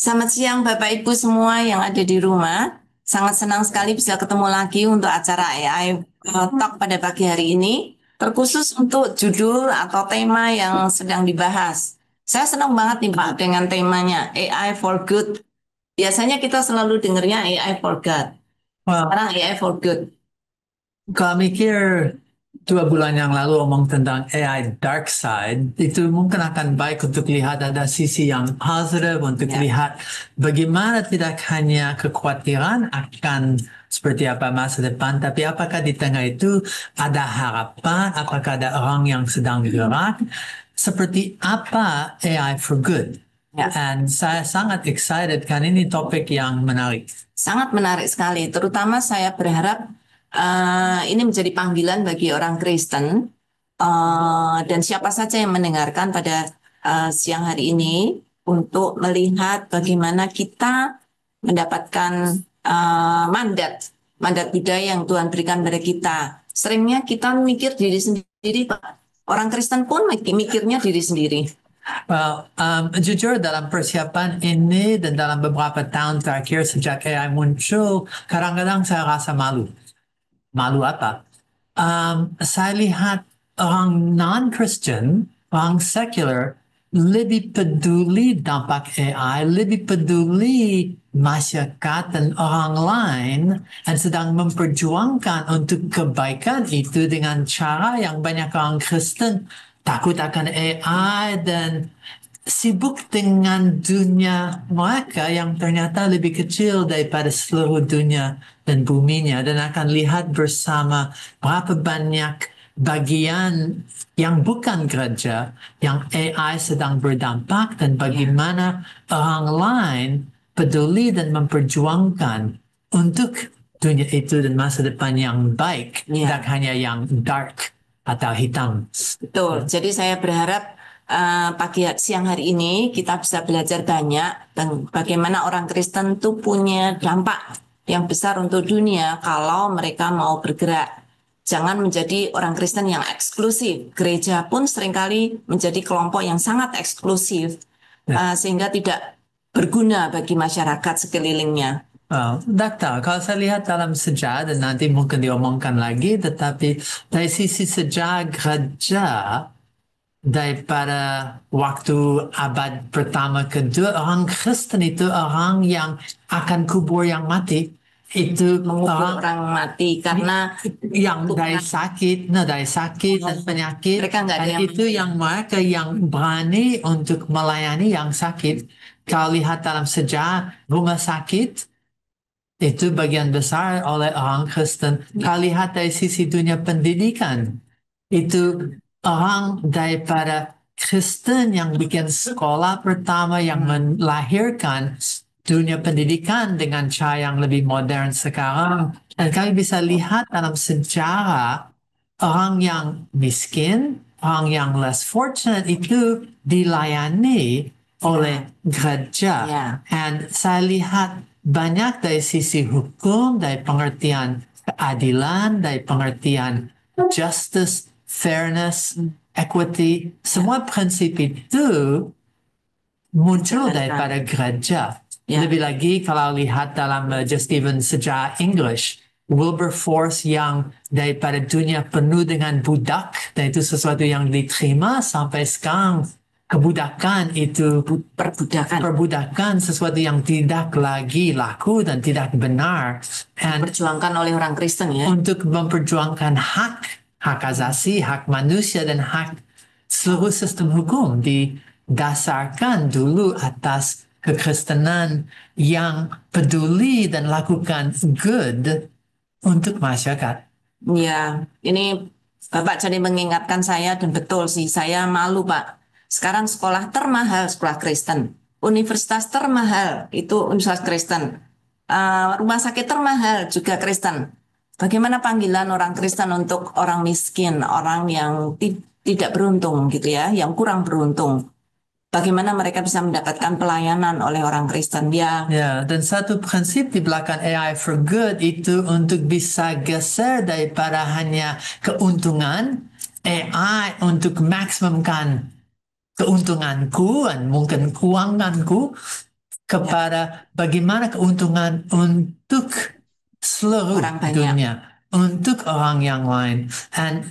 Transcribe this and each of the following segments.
Selamat siang Bapak Ibu semua yang ada di rumah. Sangat senang sekali bisa ketemu lagi untuk acara AI Talk pada pagi hari ini. Terkhusus untuk judul atau tema yang sedang dibahas. Saya senang banget nih Pak dengan temanya AI for Good. Biasanya kita selalu dengarnya AI for God. Well, Sekarang AI for Good. kalau mikir 2 bulan yang lalu omong tentang AI dark side, itu mungkin akan baik untuk lihat ada sisi yang positif, untuk Ya. lihat bagaimana tidak hanya kekhawatiran akan seperti apa masa depan, tapi apakah di tengah itu ada harapan, apakah ada orang yang sedang bergerak, seperti apa AI for good. Ya. Dan saya sangat excited kan ini topik yang menarik. Sangat menarik sekali. Terutama saya berharap ini menjadi panggilan bagi orang Kristen dan siapa saja yang mendengarkan pada siang hari ini untuk melihat bagaimana kita mendapatkan mandat mandat budaya yang Tuhan berikan pada kita. Seringnya kita mikir diri sendiri, Pak. Orang Kristen pun mikirnya diri sendiri. Well, jujur dalam persiapan ini dan dalam beberapa tahun terakhir sejak AI muncul, kadang-kadang saya rasa malu. Malu apa? Saya lihat orang non-Christian, orang secular, lebih peduli dampak AI, lebih peduli masyarakat dan orang lain, dan sedang memperjuangkan untuk kebaikan itu dengan cara yang banyak orang Kristen takut akan AI dan sibuk dengan dunia mereka yang ternyata lebih kecil daripada seluruh dunia dan buminya, dan akan lihat bersama berapa banyak bagian yang bukan gereja yang AI sedang berdampak dan bagaimana orang lain peduli dan memperjuangkan untuk dunia itu dan masa depan yang baik, Ya. tidak hanya yang dark atau hitam. Betul. Jadi saya berharap siang hari ini kita bisa belajar banyak dan bagaimana orang Kristen itu punya dampak yang besar untuk dunia kalau mereka mau bergerak. Jangan menjadi orang Kristen yang eksklusif. Gereja pun seringkali menjadi kelompok yang sangat eksklusif sehingga tidak berguna bagi masyarakat sekelilingnya. Tidak tahu. Kalau saya lihat dalam sejarah dan nanti mungkin diomongkan lagi, tetapi dari sisi sejarah gereja daripada waktu abad pertama kedua, orang Kristen itu orang yang akan kubur yang mati. Itu Mengubur orang orang mati karena yang dari sakit dan penyakit, mereka nggak ada dan yang itu yang mereka yang berani untuk melayani yang sakit. Kalau lihat dalam sejarah rumah sakit, itu bagian besar oleh orang Kristen. Kalau lihat dari sisi dunia pendidikan, itu orang daripada Kristen yang bikin sekolah pertama yang melahirkan dunia pendidikan dengan cara yang lebih modern sekarang. Dan kami bisa lihat dalam sejarah orang yang miskin, orang yang less fortunate itu dilayani oleh gereja. Ya. Dan saya lihat banyak dari sisi hukum, dari pengertian keadilan, dari pengertian justice, fairness, equity, semua prinsip itu muncul daripada gereja. Ya. Lebih lagi kalau lihat dalam just even sejarah English, Wilberforce yang daripada dunia penuh dengan budak, dan itu sesuatu yang diterima sampai sekarang. Kebudakan itu perbudakan sesuatu yang tidak lagi laku dan tidak benar. Diperjuangkan oleh orang Kristen ya. Untuk memperjuangkan hak asasi, hak manusia dan hak seluruh sistem hukum didasarkan dulu atas kekristenan yang peduli dan lakukan good untuk masyarakat. Ya, ini Bapak jadi mengingatkan saya dan betul sih, saya malu Pak. Sekarang sekolah termahal sekolah Kristen, universitas termahal itu universitas Kristen, rumah sakit termahal juga Kristen. Bagaimana panggilan orang Kristen untuk orang miskin, orang yang tidak beruntung gitu ya, yang kurang beruntung? Bagaimana mereka bisa mendapatkan pelayanan oleh orang Kristen? Ya, Ya, dan satu prinsip di belakang AI for Good itu untuk bisa geser daripada hanya keuntungan AI untuk maksimumkan keuntunganku dan mungkin keuanganku kepada bagaimana keuntungan untuk seluruh Orang banyak. dunia, untuk orang yang lain. Dan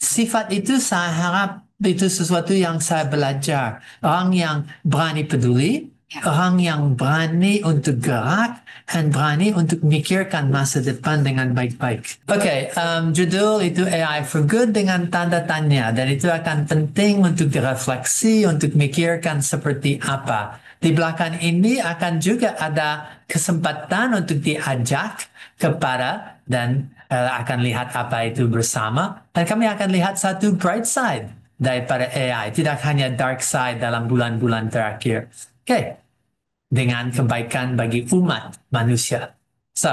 sifat itu saya harap itu sesuatu yang saya belajar. Orang yang berani peduli, orang yang berani untuk gerak, dan berani untuk memikirkan masa depan dengan baik-baik. Oke, judul itu AI for Good dengan tanda tanya. Dan itu akan penting untuk direfleksi, untuk memikirkan seperti apa. Di belakang ini akan juga ada kesempatan untuk diajak kepada dan akan lihat apa itu bersama. Dan kami akan lihat satu bright side daripada AI. Tidak hanya dark side dalam bulan-bulan terakhir. Oke. Dengan kebaikan bagi umat manusia. So,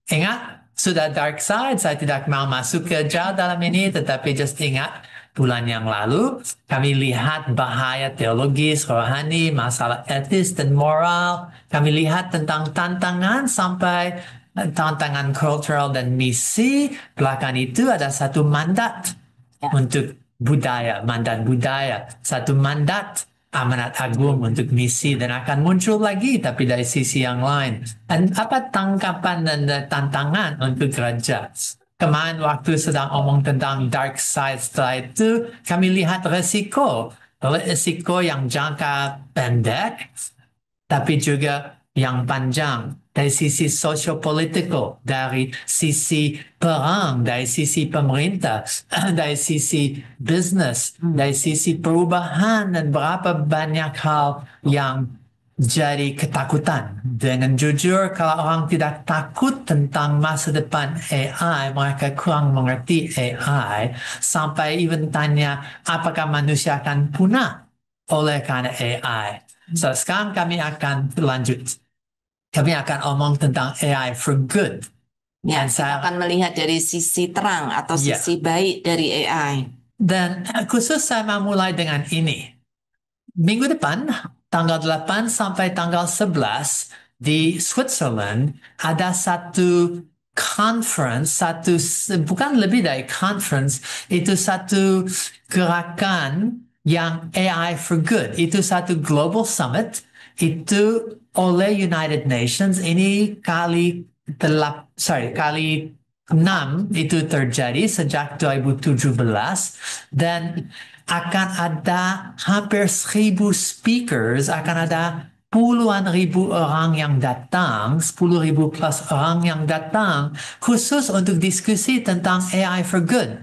ingat, sudah dark side, saya tidak mau masuk ke jauh dalam ini, tetapi just ingat, bulan yang lalu, kami lihat bahaya teologis, rohani, masalah etis dan moral. Kami lihat tentang tantangan sampai tantangan kultural dan misi. Belakang itu ada satu mandat untuk budaya, mandat budaya. Satu mandat amanat agung untuk misi dan akan muncul lagi tapi dari sisi yang lain. Dan apa tangkapan dan tantangan untuk gereja? Kemarin waktu sedang omong tentang dark side, setelah itu kami lihat resiko yang jangka pendek tapi juga yang panjang dari sisi socio-political, dari sisi perang, dari sisi pemerintah, dari sisi bisnis, dari sisi perubahan dan berapa banyak hal yang jadi ketakutan. Dengan jujur, kalau orang tidak takut tentang masa depan AI, mereka kurang mengerti AI, sampai even tanya apakah manusia akan punah oleh karena AI. So, sekarang kami akan lanjut. Kami akan omong tentang AI for good. Ya, Dan kita akan melihat dari sisi terang atau sisi baik dari AI. Dan khusus saya mau mulai dengan ini. Minggu depan, tanggal 8 sampai tanggal 11 di Switzerland, ada satu conference, bukan lebih dari conference, itu satu gerakan yang AI for Good. Itu satu global summit, itu oleh United Nations. Ini kali 6 itu terjadi sejak 2017 dan akan ada hampir 1.000 speakers, akan ada puluhan ribu orang yang datang, 10.000 plus orang yang datang khusus untuk diskusi tentang AI for Good.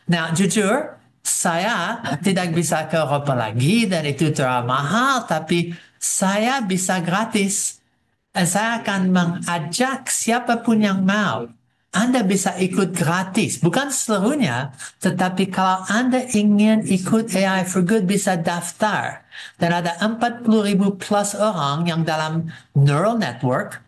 Nah, jujur, saya tidak bisa ke Eropa lagi dan itu terlalu mahal, tapi saya bisa gratis. Saya akan mengajak siapapun yang mau. Anda bisa ikut gratis, bukan seluruhnya, tetapi kalau Anda ingin ikut AI for Good bisa daftar. Dan ada 40.000 plus orang yang dalam neural network.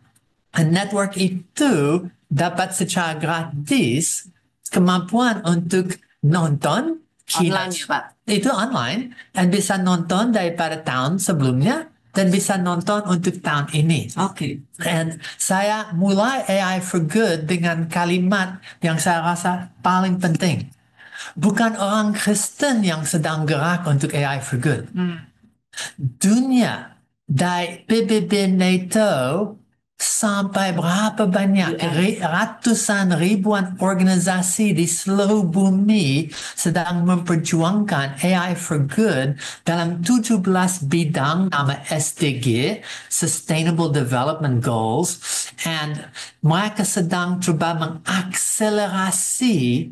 Dan network itu dapat secara gratis kemampuan untuk nonton Online, Pak. Itu online dan bisa nonton daripada tahun sebelumnya dan bisa nonton untuk tahun ini. Oke. Dan saya mulai AI for Good dengan kalimat yang saya rasa paling penting. Bukan orang Kristen yang sedang gerak untuk AI for Good. Dunia dari PBB NATO sampai berapa banyak ratusan ribuan organisasi di seluruh bumi sedang memperjuangkan AI for Good dalam 17 bidang nama SDG, Sustainable Development Goals, and mereka sedang coba mengakselerasi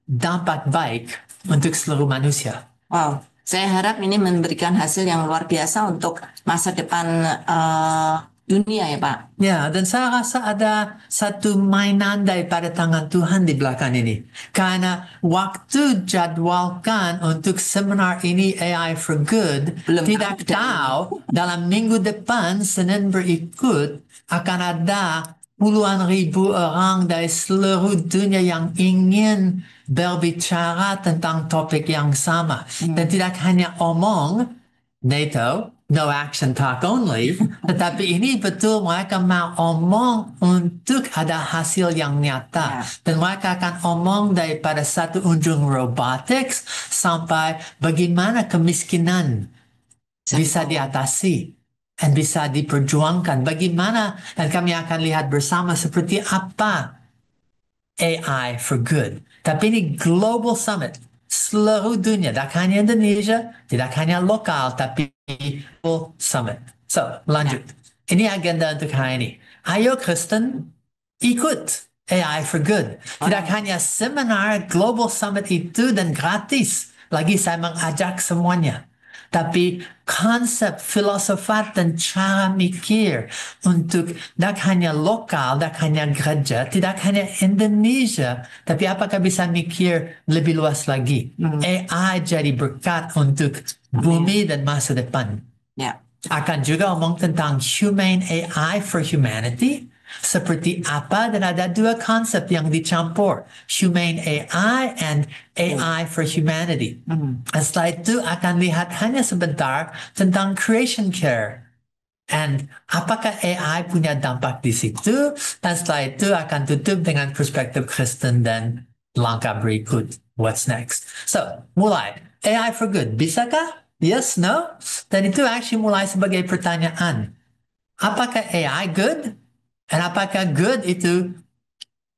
dampak baik untuk seluruh manusia. Wow, saya harap ini memberikan hasil yang luar biasa untuk masa depan dunia ya Pak. Ya, dan saya rasa ada satu mainan daripada tangan Tuhan di belakang ini. Karena waktu jadwalkan untuk seminar ini AI for Good, tidak tahu dalam minggu depan Senin berikut akan ada puluhan ribu orang dari seluruh dunia yang ingin berbicara tentang topik yang sama. Dan tidak hanya omong NATO, no action talk only, tetapi ini betul mereka mau omong untuk ada hasil yang nyata. Dan mereka akan omong daripada satu ujung robotics sampai bagaimana kemiskinan bisa diatasi. dan bisa diperjuangkan. Bagaimana, dan kami akan lihat bersama seperti apa AI for Good. Tapi ini Global Summit. Seluruh dunia, tidak hanya Indonesia, tidak hanya lokal, tapi Global Summit. So, lanjut. Ini agenda untuk hari ini. Ayo Kristen, ikut AI for Good. Tidak hanya seminar Global Summit itu dan gratis. Lagi saya mengajak semuanya. Tapi konsep, filosofat, dan cara mikir untuk tidak hanya lokal, tidak hanya gereja, tidak hanya Indonesia, tapi apakah bisa mikir lebih luas lagi. AI jadi berkat untuk bumi dan masa depan. Ya. Akan juga omong tentang Humane AI for Humanity, seperti apa, dan ada dua konsep yang dicampur, Humane AI and AI for Humanity. Setelah itu akan lihat hanya sebentar tentang creation care. And apakah AI punya dampak di situ? Dan setelah itu akan tutup dengan perspektif Kristen dan langkah berikut. What's next? So, mulai. AI for good. Bisakah? Yes, no? Dan itu actually mulai sebagai pertanyaan. Apakah AI good? Dan apakah good itu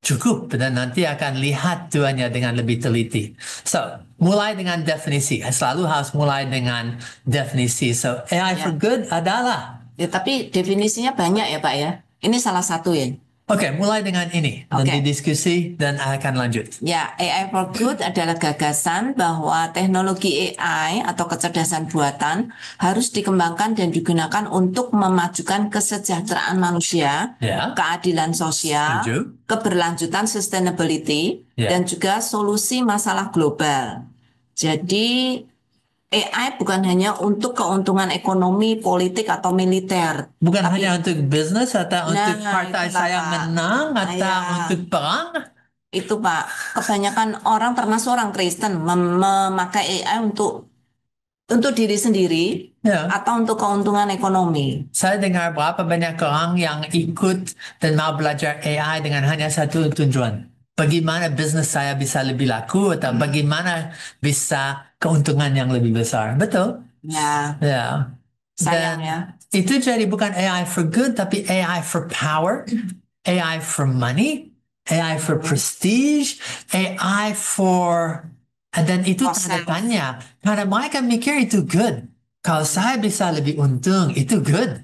cukup? Dan nanti akan lihat tuanya dengan lebih teliti. So, mulai dengan definisi. Selalu harus mulai dengan definisi. So, AI for good adalah. Ya, tapi definisinya banyak ya Pak ya. Ini salah satu ya. Oke, mulai dengan ini. Nanti diskusi dan akan lanjut. Ya, AI for Good adalah gagasan bahwa teknologi AI atau kecerdasan buatan harus dikembangkan dan digunakan untuk memajukan kesejahteraan manusia, keadilan sosial, keberlanjutan sustainability, dan juga solusi masalah global. Jadi AI bukan hanya untuk keuntungan ekonomi, politik, atau militer. Bukan hanya untuk bisnis atau untuk partai saya menang atau untuk perang. Itu Pak, kebanyakan orang termasuk orang Kristen memakai AI untuk diri sendiri atau untuk keuntungan ekonomi. Saya dengar berapa banyak orang yang ikut dan mau belajar AI dengan hanya satu tujuan. Bagaimana bisnis saya bisa lebih laku atau bagaimana bisa keuntungan yang lebih besar. Betul? Ya. Sayang ya. Itu jadi bukan AI for good, tapi AI for power, AI for money, AI for prestige, AI for... Dan itu tanda tanya. Karena mereka mikir itu good. Kalau saya bisa lebih untung, itu good.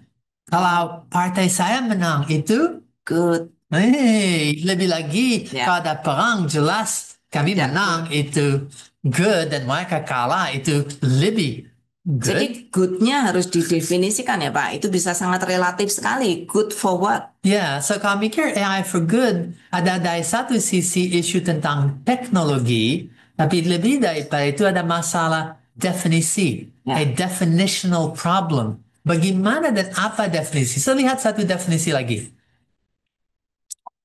Kalau partai saya menang, itu good. Lebih lagi, kalau ada perang jelas kami menang itu good dan mereka kalah itu lebih good. Jadi good-nya harus didefinisikan ya Pak. Itu bisa sangat relatif sekali. Good for what? So kalau mikir AI for good, ada dari satu sisi isu tentang teknologi, tapi lebih daripada itu ada masalah definisi, a definitional problem. Bagaimana dan apa definisi? So lihat satu definisi lagi.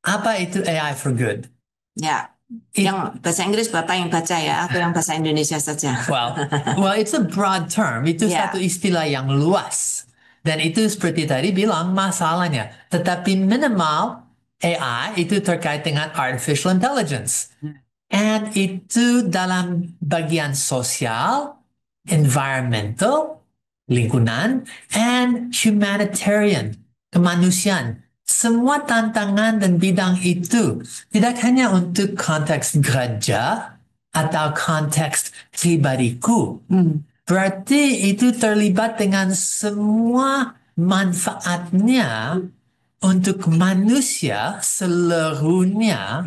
Apa itu AI for good? Yang bahasa Inggris Bapak yang baca ya, atau yang bahasa Indonesia saja? Well, it's a broad term. Itu satu istilah yang luas. Dan itu seperti tadi bilang masalahnya. Tetapi minimal AI itu terkait dengan artificial intelligence. And itu dalam bagian sosial, environmental, lingkungan, and humanitarian, kemanusiaan. Semua tantangan dan bidang itu tidak hanya untuk konteks gereja atau konteks pribadiku. Berarti itu terlibat dengan semua manfaatnya untuk manusia seluruhnya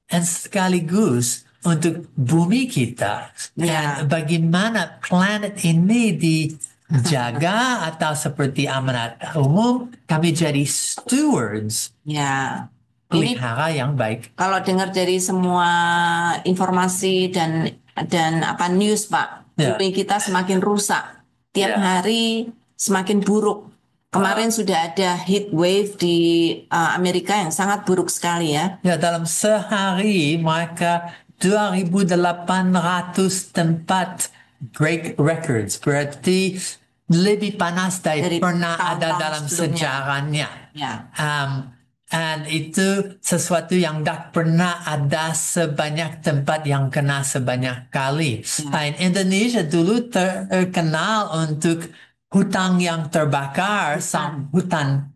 dan sekaligus untuk bumi kita. Dan bagaimana planet ini dijaga atau seperti amanat umum, kami jadi stewards. Pelihara yang baik. Kalau dengar dari semua informasi dan apa news Pak, bumi kita semakin rusak. Tiap hari semakin buruk. Kemarin sudah ada heat wave di Amerika yang sangat buruk sekali ya. Dalam sehari mereka 2.800 tempat break records. Berarti lebih panas dari pernah ada dalam sejarahnya. Dan itu sesuatu yang tak pernah ada sebanyak tempat yang kena sebanyak kali. Indonesia dulu terkenal untuk hutang yang terbakar, hutan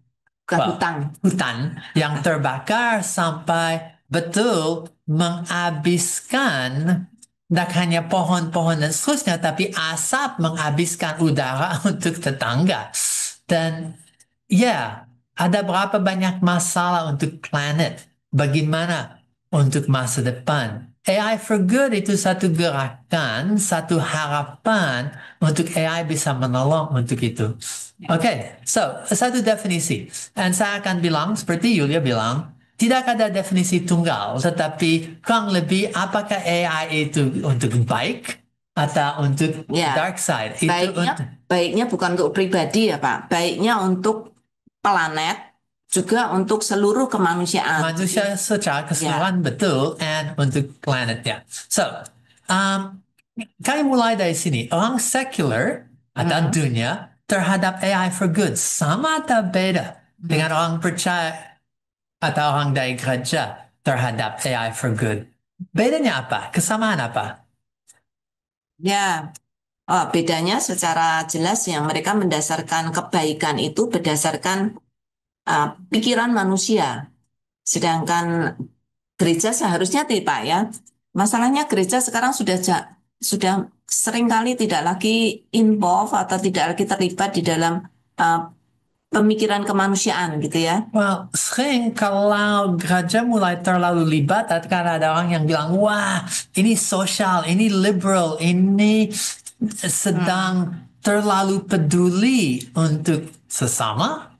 Bukan Well, hutang. hutan yang terbakar sampai betul menghabiskan tak hanya pohon-pohon dan seterusnya, tapi asap menghabiskan udara untuk tetangga. Dan ya, ada berapa banyak masalah untuk planet. Bagaimana untuk masa depan? AI for Good itu satu gerakan, satu harapan untuk AI bisa menolong untuk itu. Oke, so satu definisi. Dan saya akan bilang, seperti Yulia bilang, tidak ada definisi tunggal, tetapi kurang lebih apakah AI itu untuk baik atau untuk Ya, dark side? Itu baiknya bukan untuk pribadi ya Pak, baiknya untuk planet, juga untuk seluruh kemanusiaan. manusia secara keseluruhan betul, and untuk planet ya. So, kami mulai dari sini. Orang secular atau dunia terhadap AI for good sama atau beda dengan orang percaya atau orang dari gereja terhadap AI for good? Bedanya apa? Kesamaan apa? Ya, bedanya secara jelas yang mereka mendasarkan kebaikan itu berdasarkan pikiran manusia. Sedangkan gereja seharusnya tidak ya. Masalahnya gereja sekarang sudah seringkali tidak lagi involve atau tidak lagi terlibat di dalam uh, pemikiran kemanusiaan gitu ya. Well, sering kalau gereja mulai terlalu libat, karena ada orang yang bilang, wah, ini sosial, ini liberal, ini sedang terlalu peduli untuk sesama.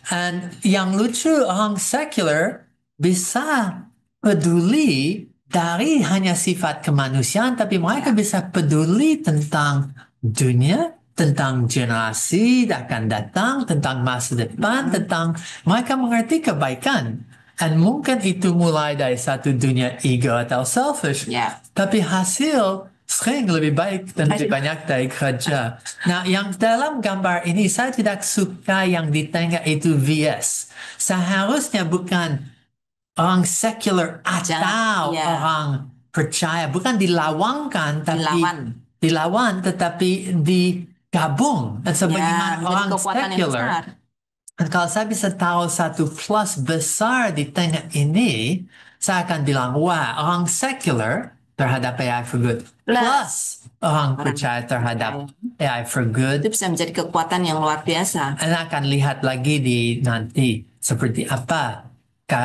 And yang lucu, orang secular bisa peduli dari hanya sifat kemanusiaan, tapi mereka bisa peduli tentang dunia, tentang generasi akan datang, tentang masa depan, tentang mereka mengerti kebaikan. Dan mungkin itu mulai dari satu dunia ego atau selfish. Ya. Tapi hasil sering lebih baik dan lebih banyak dari gereja. Nah, yang dalam gambar ini saya tidak suka yang di tengah itu VS. Seharusnya bukan orang secular atau orang percaya, bukan dilawangkan, tapi dilawan, tetapi digabung. Dan sebagaimana orang secular, dan kalau saya bisa tahu satu plus besar di tengah ini, saya akan bilang, wah, orang secular terhadap AI for good, plus orang percaya terhadap AI for good, itu bisa menjadi kekuatan yang luar biasa. Anda akan lihat lagi di nanti seperti apa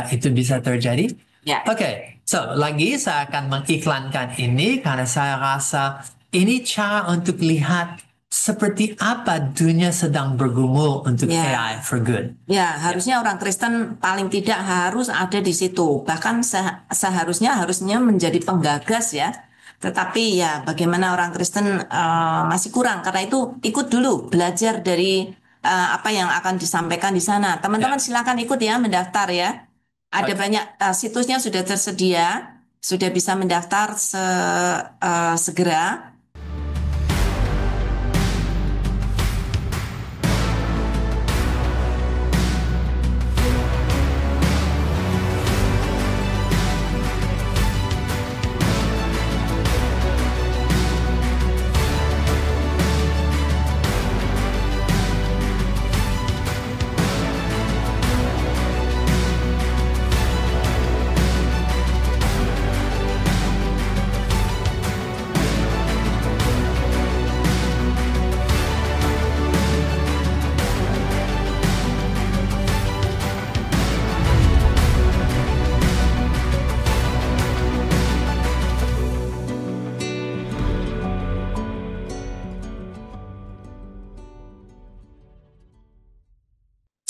itu bisa terjadi. Ya. Oke, so lagi saya akan mengiklankan ini karena saya rasa ini cara untuk lihat seperti apa dunia sedang bergumul untuk AI for good. Ya, harusnya orang Kristen paling tidak harus ada di situ. Bahkan harusnya menjadi penggagas ya. Tetapi ya bagaimana orang Kristen masih kurang. Karena itu ikut dulu, belajar dari apa yang akan disampaikan di sana. Teman-teman silakan ikut ya, mendaftar ya. Ada banyak situsnya sudah tersedia, sudah bisa mendaftar segera.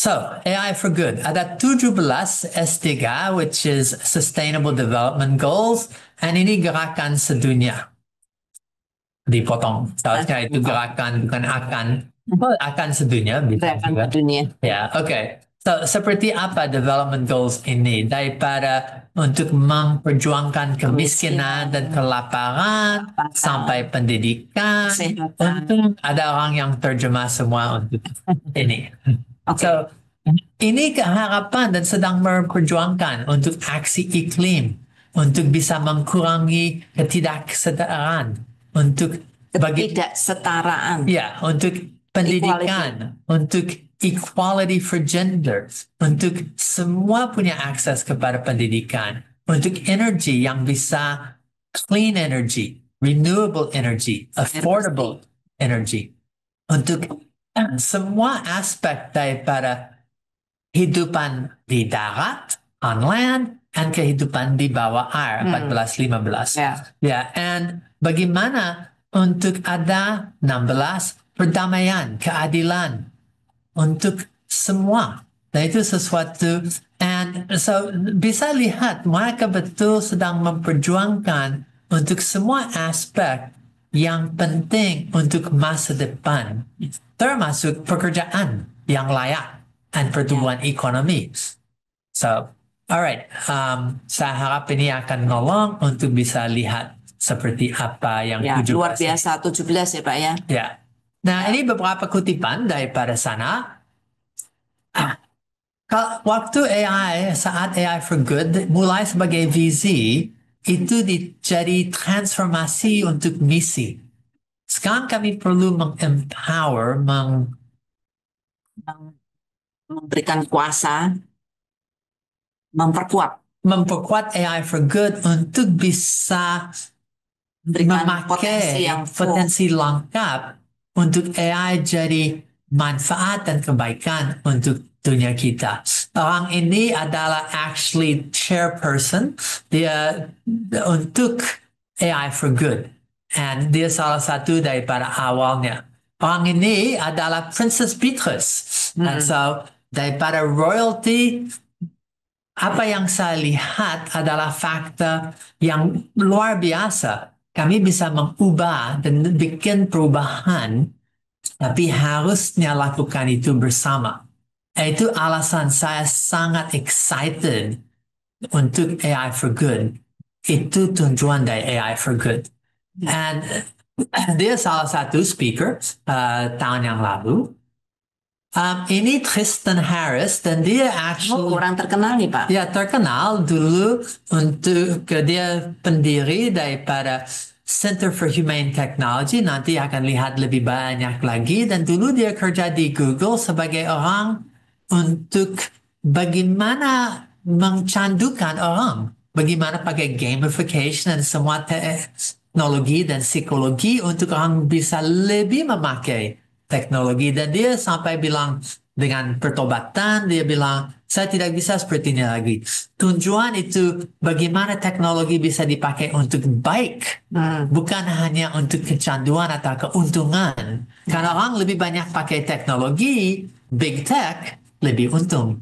So, AI for Good. Ada 17 S3, which is Sustainable Development Goals, and ini gerakan sedunia. Dipotong. Seharusnya itu gerakan, bukan akan sedunia. Gerakan sedunia. Ya, oke. So, seperti apa development goals ini? Daripada untuk memperjuangkan kemiskinan dan kelaparan, sampai pendidikan, untuk ada orang yang terjemah semua untuk ini. So, ini keharapan dan sedang memperjuangkan untuk aksi iklim, untuk bisa mengurangi ketidaksetaraan, untuk ketidaksetaraan. Ya, untuk pendidikan, untuk equality for gender, untuk semua punya akses kepada pendidikan, untuk energi yang bisa clean energy, renewable energy, affordable energy, untuk semua aspek daripada kehidupan di darat, on land, dan kehidupan di bawah air, 14-15. Ya, and bagaimana untuk ada 16 perdamaian, keadilan untuk semua. Dan itu sesuatu, and so bisa lihat mereka betul sedang memperjuangkan untuk semua aspek yang penting untuk masa depan, termasuk pekerjaan yang layak dan pertumbuhan ekonomi. So, alright, saya harap ini akan nolong untuk bisa lihat seperti apa yang Ya, 17. luar biasa 17 ya Pak ya. Ya. Nah, ini beberapa kutipan daripada sana. Waktu AI, saat AI for Good mulai sebagai visi, itu jadi transformasi untuk misi. Sekarang kami perlu mengempower, Memberikan kuasa, memperkuat AI for Good untuk bisa memberikan memakai potensi lengkap untuk AI jadi manfaat dan kebaikan untuk dunia kita. Orang ini adalah actually chairperson dia untuk AI for Good. And dia salah satu daripada awalnya. Orang ini adalah Princess Beatrice. And so daripada royalty, apa yang saya lihat adalah fakta yang luar biasa. Kami bisa mengubah dan bikin perubahan, tapi harusnya lakukan itu bersama. Itu alasan saya sangat excited untuk AI for Good. Itu tujuan dari AI for Good. And dia salah satu speaker tahun yang lalu. Ini Tristan Harris dan dia actually kurang terkenal nih Pak. Ya, terkenal dulu untuk dia pendiri daripada Center for Humane Technology. Nanti akan lihat lebih banyak lagi. Dan dulu dia kerja di Google sebagai orang untuk bagaimana mencandukan orang. Bagaimana pakai gamification dan semua teknologi dan psikologi untuk orang bisa lebih memakai teknologi. Dan dia sampai bilang dengan pertobatan, dia bilang, saya tidak bisa seperti ini lagi. Tujuan itu bagaimana teknologi bisa dipakai untuk baik, bukan hanya untuk kecanduan atau keuntungan. Karena orang lebih banyak pakai teknologi, big tech, lebih untung.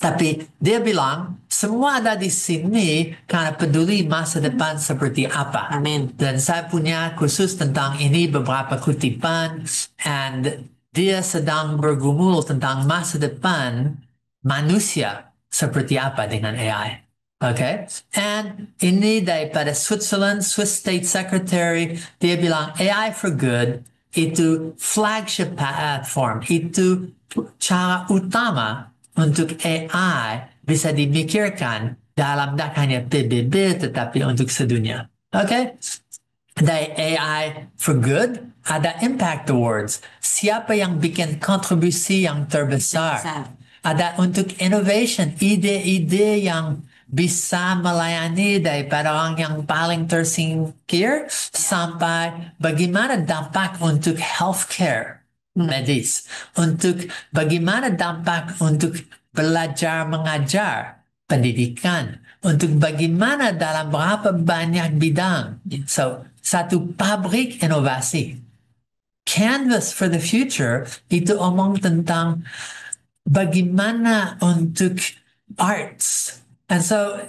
Tapi dia bilang, semua ada di sini karena peduli masa depan seperti apa. Amin. Dan saya punya khusus tentang ini beberapa kutipan, and dia sedang bergumul tentang masa depan manusia seperti apa dengan AI. Okay? And ini daripada Switzerland, Swiss State Secretary, dia bilang AI for Good itu flagship platform, itu cara utama untuk AI bisa dimikirkan dalam tak hanya PBB tetapi untuk sedunia. Okay? Dari AI for Good ada Impact Awards. Siapa yang bikin kontribusi yang terbesar? Ada untuk innovation, ide-ide yang bisa melayani daripada orang yang paling tersingkir sampai bagaimana dampak untuk healthcare medis, untuk bagaimana dampak untuk belajar mengajar, pendidikan, untuk bagaimana dalam berapa banyak bidang. So, satu pabrik inovasi. Canvas for the Future itu omong tentang bagaimana untuk arts. And so,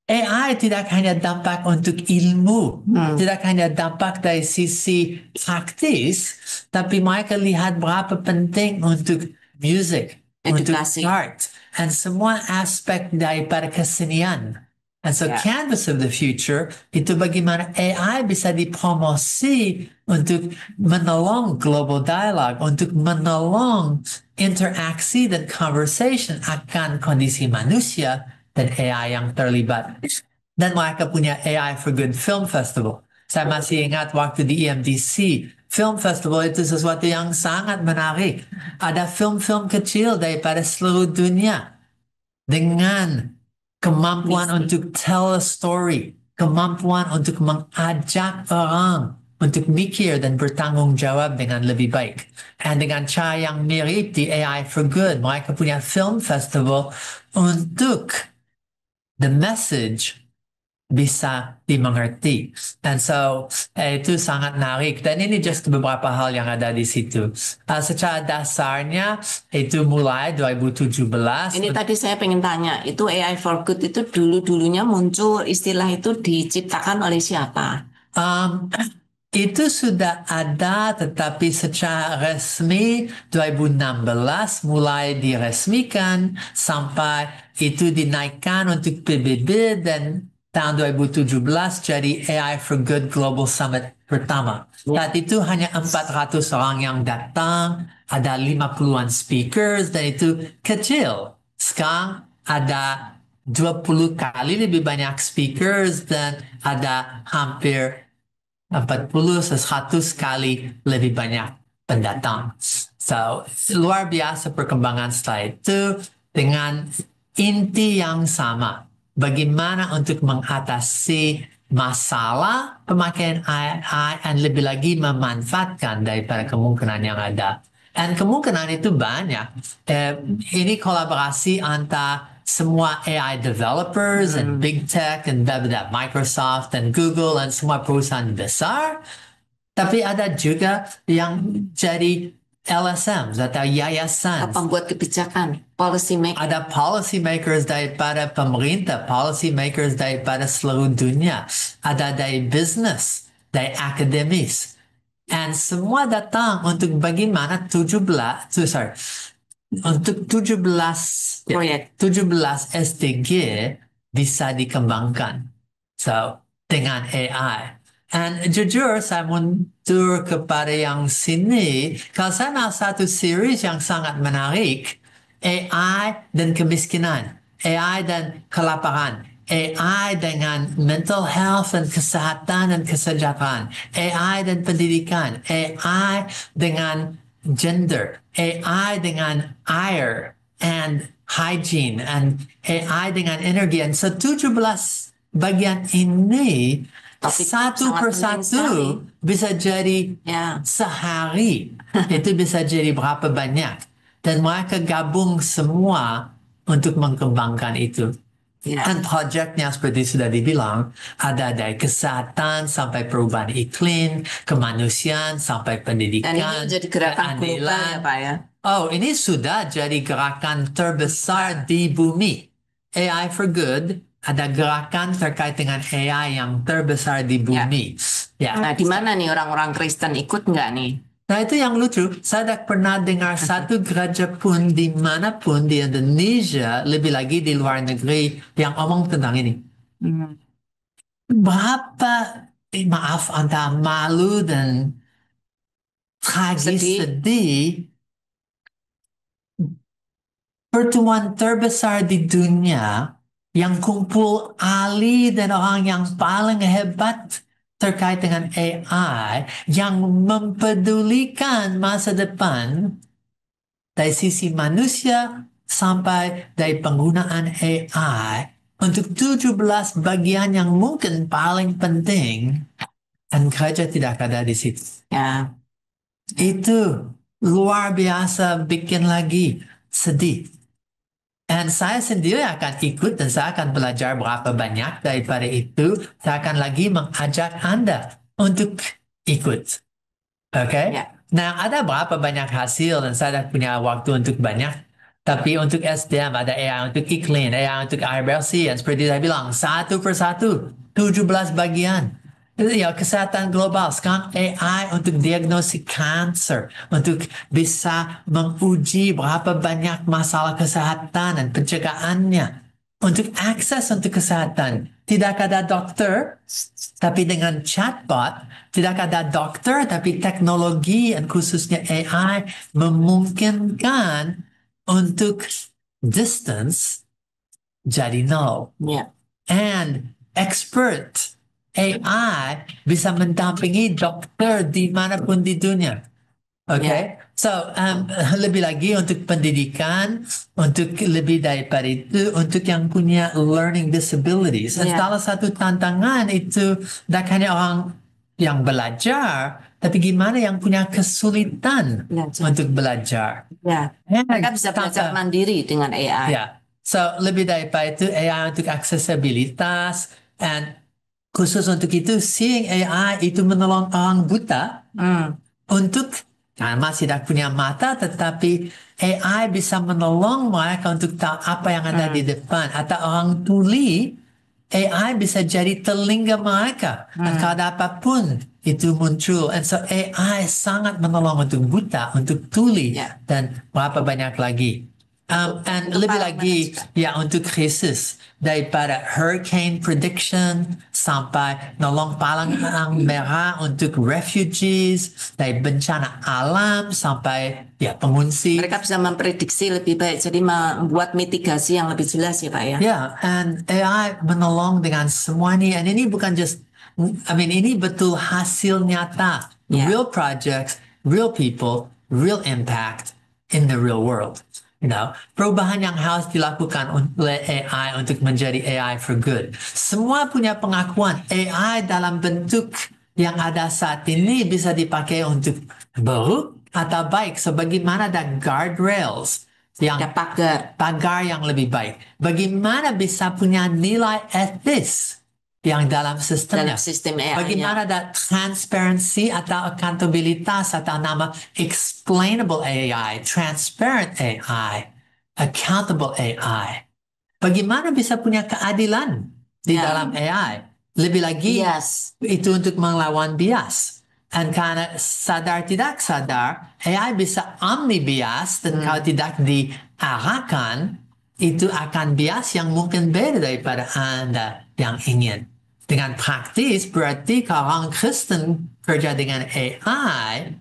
AI tidak hanya dampak untuk ilmu, tidak hanya dampak dari sisi praktis, tapi mereka lihat berapa penting untuk music, edukasi, untuk art, dan semua aspek daripada kesenian. And so Canvas of the Future itu bagaimana AI bisa dipromosi untuk menolong global dialogue, untuk menolong interaksi dan conversation akan kondisi manusia dan AI yang terlibat. Dan mereka punya AI for Good Film Festival. Saya masih ingat waktu di EMDC, film festival itu sesuatu yang sangat menarik. Ada film-film kecil daripada seluruh dunia dengan kemampuan untuk tell a story, kemampuan untuk mengajak orang untuk mikir dan bertanggung jawab dengan lebih baik. Dan dengan cara yang mirip di AI for Good, mereka punya film festival untuk the message bisa dimengerti. Dan so, itu sangat menarik. Dan ini just beberapa hal yang ada di situ. Secara dasarnya, itu mulai 2017. Ini tadi saya pengen tanya, itu AI for Good itu dulu-dulunya muncul istilah itu diciptakan oleh siapa? Itu sudah ada, tetapi secara resmi 2016 mulai diresmikan sampai itu dinaikkan untuk PBB dan tahun 2017 jadi AI for Good Global Summit pertama. Saat itu hanya 400 orang yang datang, ada 50-an speakers dan itu kecil. Sekarang ada 20 kali lebih banyak speakers dan ada hampir 40-100 kali lebih banyak pendatang. So, luar biasa perkembangan setelah itu dengan inti yang sama. Bagaimana untuk mengatasi masalah pemakaian AI dan lebih lagi memanfaatkan daripada kemungkinan yang ada. Dan kemungkinan itu banyak. Ini kolaborasi antara semua AI developers and big tech and Microsoft and Google dan semua perusahaan besar. Tapi ada juga yang jadi LSM atau yayasan. Pembuat kebijakan, policy maker. Ada policy makers daripada pemerintah, policy makers daripada seluruh dunia. Ada dari business, dari akademis. Dan semua datang untuk bagaimana untuk 17 SDG bisa dikembangkan. So, dengan AI. Dan jujur, saya mundur kepada yang sini. Kalau saya mau satu series yang sangat menarik, AI dan kemiskinan, AI dan kelaparan, AI dengan mental health dan kesehatan dan kesejahteraan, AI dan pendidikan, AI dengan gender, AI dengan air and hygiene, and AI dengan energi. Dan so 17 bagian ini satu persatu bisa jadi sehari. Itu bisa jadi berapa banyak. Dan mereka gabung semua untuk mengembangkan itu. Dan proyeknya seperti sudah dibilang, ada dari kesehatan sampai perubahan iklim, kemanusiaan sampai pendidikan. Dan ini jadi gerakan global ya Pak ya? Oh, ini sudah jadi gerakan terbesar di bumi. AI for Good ada gerakan terkait dengan AI yang terbesar di bumi. Nah, di mana nih orang-orang Kristen ikut nggak nih? Nah, itu yang lucu. Saya tidak pernah dengar satu gereja pun dimanapun di Indonesia, lebih lagi di luar negeri, yang ngomong tentang ini. Berapa, maaf, antara malu dan tragis, sedih, pertemuan terbesar di dunia yang kumpul ahli dan orang yang paling hebat terkait dengan AI yang mempedulikan masa depan dari sisi manusia sampai dari penggunaan AI untuk 17 bagian yang mungkin paling penting, dan gereja tidak ada di situ. Ya. Itu luar biasa, bikin lagi sedih. Dan saya sendiri akan ikut dan saya akan belajar berapa banyak daripada itu. Saya akan lagi mengajak Anda untuk ikut. Oke? Ya. Nah, ada berapa banyak hasil dan saya tidak punya waktu untuk banyak. Tapi untuk SDM ada AI untuk iklim, AI untuk air bersih. Dan seperti saya bilang, satu persatu, 17 bagian. Ya, kesehatan global. Sekarang AI untuk diagnosis kanker, untuk bisa menguji berapa banyak masalah kesehatan dan pencegahannya. Untuk akses untuk kesehatan. Tidak ada dokter, tapi dengan chatbot, tidak ada dokter, tapi teknologi dan khususnya AI memungkinkan untuk distance jadi nol. Yeah. And expert AI bisa mendampingi dokter dimanapun di dunia. Okay, so lebih lagi untuk pendidikan, untuk lebih daripada itu, untuk yang punya learning disabilities. Dan salah satu tantangan itu tak hanya orang yang belajar, tapi gimana yang punya kesulitan untuk belajar. Ya, mereka bisa belajar mandiri dengan AI. Ya, so lebih daripada itu AI untuk aksesibilitas, and khusus untuk itu seeing AI itu menolong orang buta untuk masih tidak punya mata, tetapi AI bisa menolong mereka untuk tahu apa yang ada di depan. Atau orang tuli, AI bisa jadi telinga mereka. Dan kalau ada apapun itu muncul. And so AI sangat menolong untuk buta, untuk tuli, dan berapa banyak lagi. And lebih lagi ya untuk krisis daripada hurricane prediction sampai nolong palang merah untuk refugees, dari bencana alam sampai ya pengungsi. Mereka bisa memprediksi lebih baik, jadi membuat mitigasi yang lebih jelas ya Pak ya. Ya, and AI menolong dengan semua ini. And ini bukan just, ini betul hasil nyata. Real projects, real people, real impact in the real world. Perubahan yang harus dilakukan oleh AI untuk menjadi AI for good. Semua punya pengakuan AI dalam bentuk yang ada saat ini bisa dipakai untuk buruk atau baik. Sebagaimana ada guardrails yang ada pagar yang lebih baik. Bagaimana bisa punya nilai etis yang dalam sistemnya. Dalam sistem AI. Bagaimana ada transparency atau accountabilitas atau nama explainable AI, transparent AI, accountable AI. Bagaimana bisa punya keadilan di dalam AI. Lebih lagi itu untuk melawan bias. Dan karena sadar tidak sadar, AI bisa omni-bias dan kalau tidak diarahkan, itu akan bias yang mungkin beda daripada Anda yang ingin. Dengan praktis, berarti kalau orang Kristen kerja dengan AI,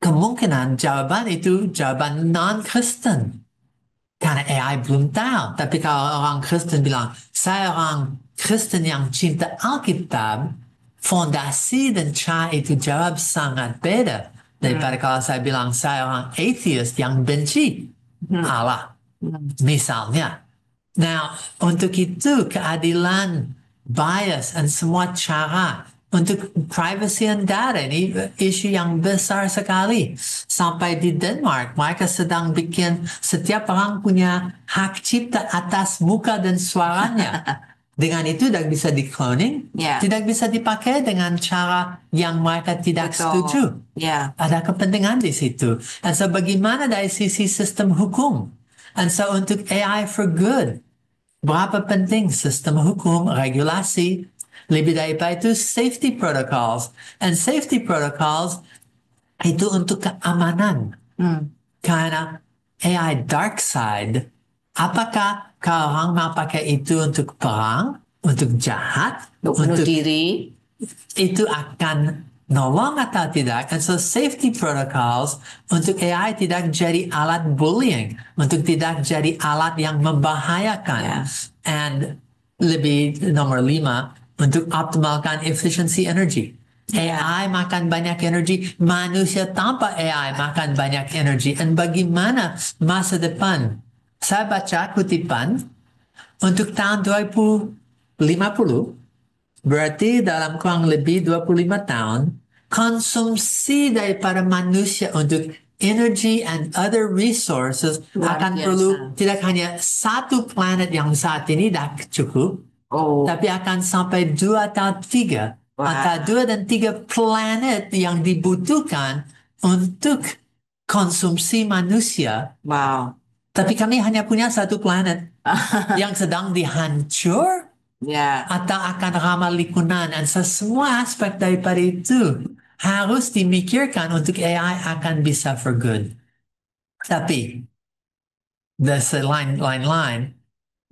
kemungkinan jawaban itu jawaban non-Kristen. Karena AI belum tahu. Tapi kalau orang Kristen bilang, saya orang Kristen yang cinta Alkitab, fondasi dan cara itu jawab sangat beda. Daripada kalau saya bilang, saya orang atheist yang benci Allah. Misalnya. Nah, untuk itu keadilan, bias, dan semua cara untuk privacy and data ini isu yang besar sekali. Sampai di Denmark, mereka sedang bikin setiap orang punya hak cipta atas muka dan suaranya. Dengan itu tidak bisa di-cloning, tidak bisa dipakai dengan cara yang mereka tidak setuju. Ada kepentingan di situ. Dan so bagaimana dari sisi sistem hukum? Dan so untuk AI for good, berapa penting sistem hukum, regulasi, lebih daripada itu safety protocols. And safety protocols itu untuk keamanan. Karena AI dark side, apakah kalau orang mau pakai itu untuk perang, untuk jahat, untuk diri, itu akan nolong atau tidak. And so safety protocols untuk AI tidak jadi alat bullying, untuk tidak jadi alat yang membahayakan. And lebih nomor 5, untuk optimalkan efficiency energy. AI makan banyak energi, manusia tanpa AI makan banyak energi. Dan bagaimana masa depan? Saya baca kutipan untuk tahun 2050, berarti dalam kurang lebih 25 tahun, konsumsi daripada manusia untuk energy and other resources akan perlu tidak hanya satu planet yang saat ini dah cukup, tapi akan sampai 2 atau 3. Antara 2 dan 3 planet yang dibutuhkan untuk konsumsi manusia. Tapi kami hanya punya satu planet yang sedang dihancur. Atau akan ramah lingkungan, dan semua aspek daripada itu harus dimikirkan untuk AI akan bisa for good. Tapi lain-lain,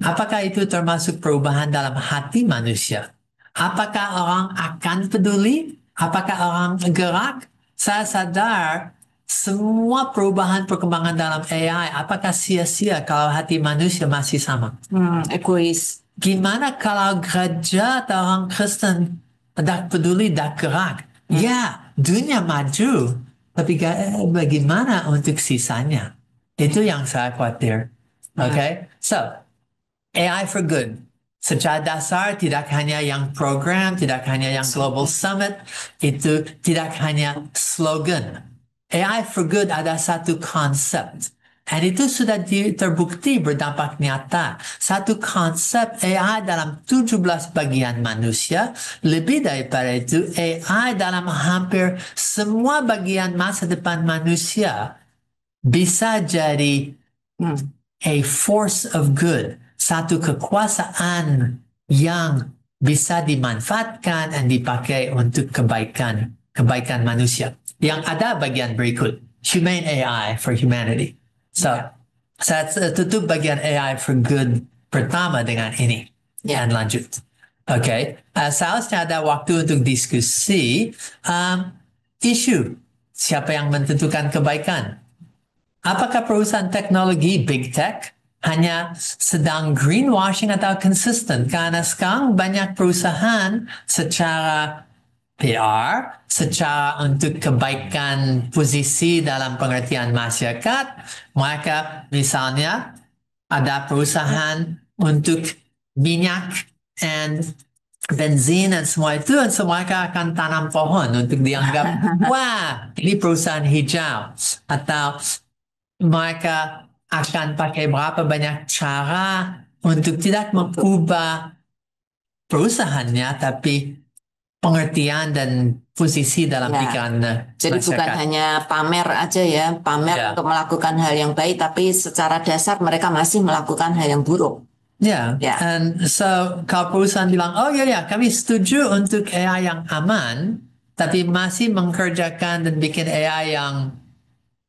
apakah itu termasuk perubahan dalam hati manusia? Apakah orang akan peduli? Apakah orang gerak? Saya sadar semua perubahan perkembangan dalam AI, apakah sia-sia kalau hati manusia masih sama? Egois. Gimana kalau gereja atau orang Kristen dah peduli, dah gerak. Ya, dunia maju, tapi bagaimana untuk sisanya? Itu yang saya khawatir. Okay, so AI for good. Secara dasar tidak hanya yang program, tidak hanya yang Global Summit, itu tidak hanya slogan. AI for good ada satu konsep. Dan itu sudah terbukti berdampak nyata. Satu konsep AI dalam 17 bagian manusia, lebih daripada itu AI dalam hampir semua bagian masa depan manusia bisa jadi a force of good, satu kekuasaan yang bisa dimanfaatkan dan dipakai untuk kebaikan manusia. Yang ada bagian berikut, humane AI for humanity. So, saya tutup bagian AI for good pertama dengan ini. Dan lanjut. Oke, seharusnya ada waktu untuk diskusi isu siapa yang menentukan kebaikan. Apakah perusahaan teknologi Big Tech hanya sedang greenwashing atau konsisten? Karena sekarang banyak perusahaan secara PR, secara untuk kebaikan posisi dalam pengertian masyarakat, mereka misalnya ada perusahaan untuk minyak and benzin dan semua itu, dan mereka akan tanam pohon untuk dianggap, wah, ini perusahaan hijau. Atau mereka akan pakai berapa banyak cara untuk tidak mengubah perusahaannya, tapi pengertian dan posisi dalam pikiran Jadi masyarakat. bukan hanya pamer aja ya, pamer untuk melakukan hal yang baik, tapi secara dasar mereka masih melakukan hal yang buruk. And so kalau perusahaan bilang, oh ya, kami setuju untuk AI yang aman, tapi masih mengerjakan dan bikin AI yang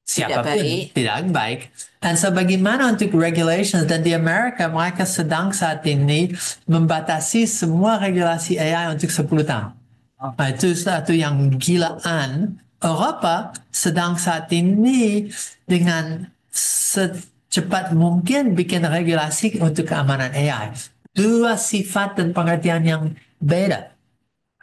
siapapun tidak baik. Dan so bagaimana untuk regulations, dan di Amerika mereka sedang saat ini membatasi semua regulasi AI untuk 10 tahun. Itu satu yang gilaan. Eropa sedang saat ini dengan secepat mungkin bikin regulasi untuk keamanan AI. Dua sifat dan pengertian yang beda.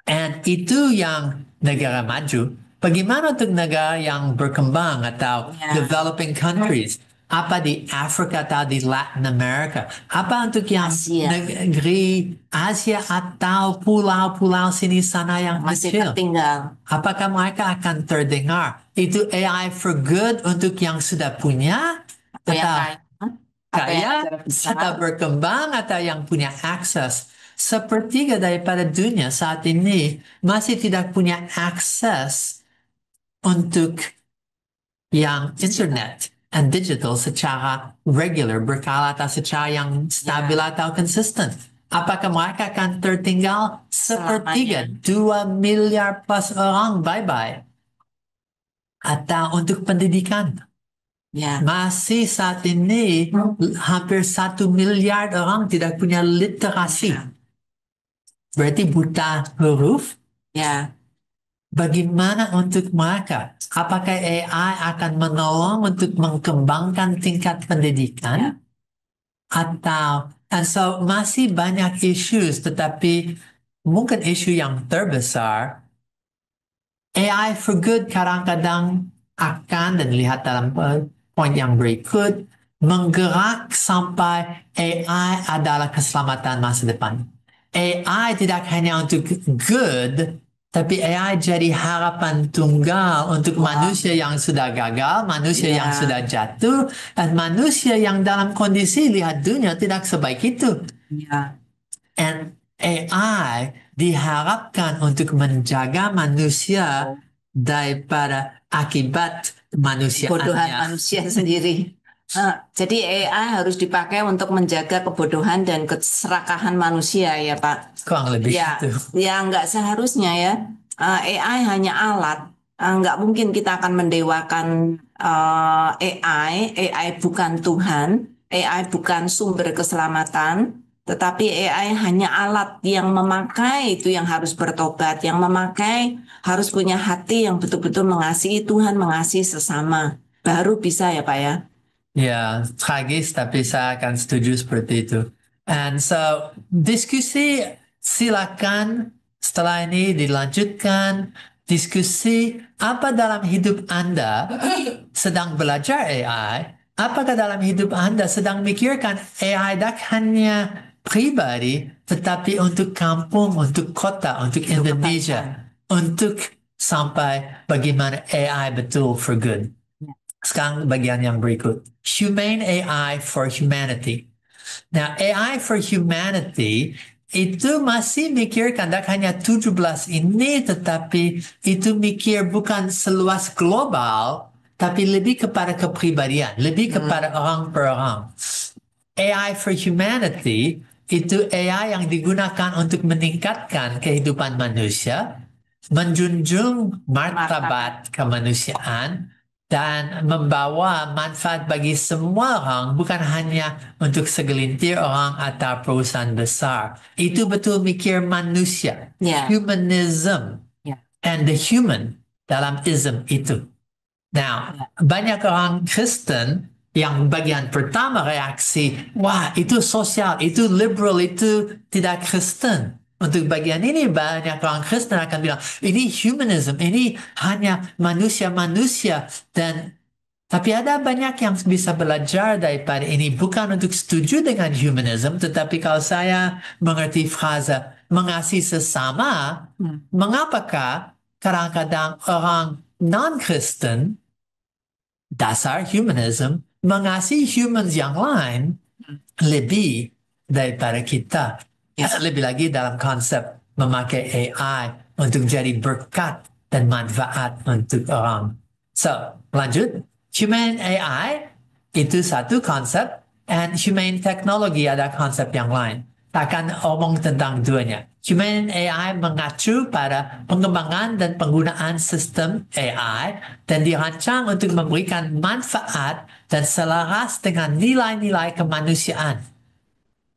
And itu yang negara maju. Bagaimana untuk negara yang berkembang atau developing countries? Apa di Afrika atau di Latin America? Apa untuk yang negeri Asia atau pulau-pulau sini sana yang masih kecil? tertinggal? Apakah mereka akan terdengar? Itu AI for good untuk yang sudah punya? Atau kaya, atau berkembang, atau yang punya akses? Sepertiga daripada dunia saat ini masih tidak punya akses untuk yang internet and digital secara regular, berkala atau secara yang stabil atau konsisten. Apakah mereka akan tertinggal? Sepertiga, 2 miliar plus orang bye-bye. Atau untuk pendidikan. Masih saat ini hampir 1 miliar orang tidak punya literasi. Berarti buta huruf. Bagaimana untuk mereka? Apakah AI akan menolong untuk mengembangkan tingkat pendidikan? Atau, and so masih banyak issues, tetapi mungkin isu yang terbesar, AI for good kadang-kadang akan, dan lihat dalam poin yang berikut, menggerak sampai AI adalah keselamatan masa depan. AI tidak hanya untuk good, tapi AI jadi harapan tunggal untuk manusia yang sudah gagal, manusia yang sudah jatuh, dan manusia yang dalam kondisi lihat dunia tidak sebaik itu. And AI diharapkan untuk menjaga manusia daripada akibat manusiaannya. Kebodohan manusia sendiri. Jadi AI harus dipakai untuk menjaga kebodohan dan keserakahan manusia ya Pak. Kurang lebih itu. Ya nggak seharusnya ya. AI hanya alat. Nggak mungkin kita akan mendewakan AI. AI bukan Tuhan. AI bukan sumber keselamatan. Tetapi AI hanya alat yang memakai itu yang harus bertobat. Yang memakai harus punya hati yang betul-betul mengasihi Tuhan, mengasihi sesama. Baru bisa ya Pak ya. Ya, tragis, tapi saya akan setuju seperti itu. And so, diskusi silakan Setelah ini dilanjutkan diskusi apa dalam hidup Anda sedang belajar AI, apakah dalam hidup Anda sedang mikirkan AI tak hanya pribadi, tetapi untuk kampung, untuk kota, untuk Indonesia, untuk sampai bagaimana AI betul for good. Sekarang bagian yang berikut. Humane AI for Humanity. Nah, AI for Humanity itu masih mikirkan tak hanya 17 ini, tetapi itu mikir bukan seluas global, tapi lebih kepada kepribadian, lebih kepada orang per orang. AI for Humanity itu AI yang digunakan untuk meningkatkan kehidupan manusia, menjunjung martabat kemanusiaan, dan membawa manfaat bagi semua orang, bukan hanya untuk segelintir orang atau perusahaan besar. Itu betul mikir manusia, humanism, and the human dalam ism itu. Now, banyak orang Kristen yang bagian pertama reaksi, wah itu sosial, itu liberal, itu tidak Kristen. Untuk bagian ini banyak orang Kristen akan bilang, ini humanism, ini hanya manusia-manusia. Dan tapi ada banyak yang bisa belajar daripada ini, bukan untuk setuju dengan humanism, tetapi kalau saya mengerti frasa mengasihi sesama, mengapakah kadang-kadang orang non-Kristen dasar humanism mengasihi humans yang lain lebih daripada kita. Lebih lagi dalam konsep memakai AI untuk jadi berkat dan manfaat untuk orang. So, lanjut. Humane AI itu satu konsep, and humane technology ada konsep yang lain. Akan omong tentang duanya. Humane AI mengacu pada pengembangan dan penggunaan sistem AI dan dirancang untuk memberikan manfaat dan selaras dengan nilai-nilai kemanusiaan.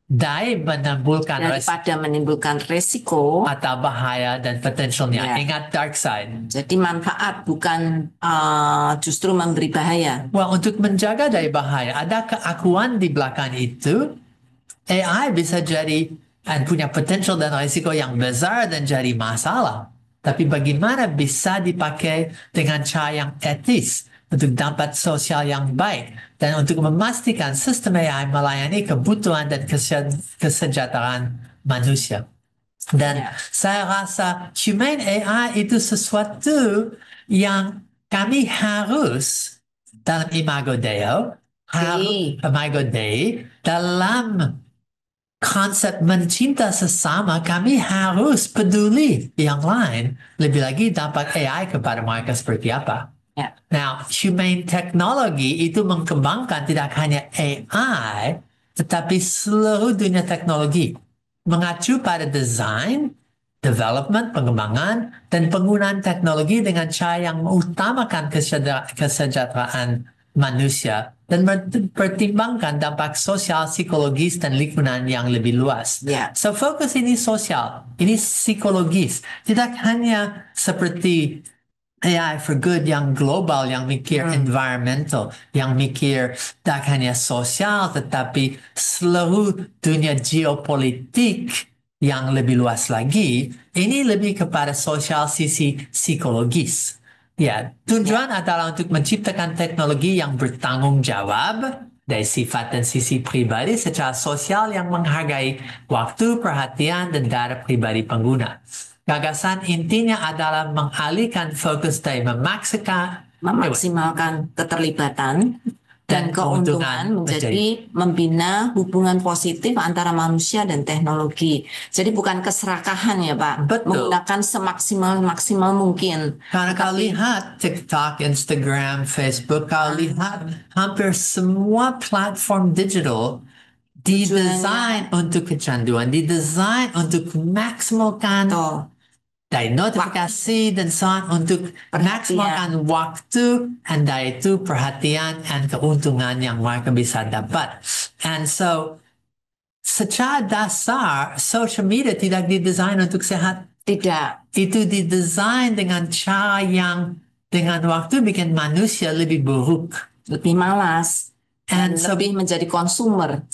Daripada menimbulkan resiko atau bahaya dan potensialnya. Ingat dark side. Jadi manfaat bukan justru memberi bahaya. Well, untuk menjaga dari bahaya, ada keakuan di belakang itu. AI bisa jadi dan punya potensial dan risiko yang besar dan jadi masalah. Tapi bagaimana bisa dipakai dengan cara yang etis untuk dampak sosial yang baik dan untuk memastikan sistem AI melayani kebutuhan dan kesejahteraan manusia. Dan saya rasa humane AI itu sesuatu yang kami harus dalam Imago Dei, dalam konsep mencinta sesama, kami harus peduli yang lain. Lebih lagi dampak AI kepada mereka seperti apa. Now, humane technology itu mengembangkan tidak hanya AI, tetapi seluruh dunia teknologi. Mengacu pada desain, development, pengembangan, dan penggunaan teknologi dengan cara yang mengutamakan kesejahteraan manusia dan mempertimbangkan dampak sosial, psikologis, dan lingkungan yang lebih luas. So, fokus ini sosial, ini psikologis. Tidak hanya seperti AI for good yang global, yang mikir environmental, yang mikir tak hanya sosial, tetapi seluruh dunia geopolitik yang lebih luas lagi. Ini lebih kepada sosial sisi psikologis. Tujuan adalah untuk menciptakan teknologi yang bertanggung jawab dari sifat dan sisi pribadi secara sosial yang menghargai waktu, perhatian, dan data pribadi pengguna. Gagasan intinya adalah mengalihkan fokus dari memaksimalkan keterlibatan dan keuntungan menjadi membina hubungan positif antara manusia dan teknologi. Jadi bukan keserakahan ya Pak. Betul. Menggunakan semaksimal mungkin. Karena kalau lihat TikTok, Instagram, Facebook, kalau lihat hampir semua platform digital didesain untuk kecanduan, didesain untuk maksimalkan dari notifikasi dan so on, untuk maksimalkan waktu, dan dari itu perhatian dan keuntungan yang mereka bisa dapat. And so, secara dasar, social media tidak didesain untuk sehat. Tidak. Itu didesain dengan cara yang dengan waktu bikin manusia lebih buruk. Lebih malas. Dan lebih menjadi konsumer.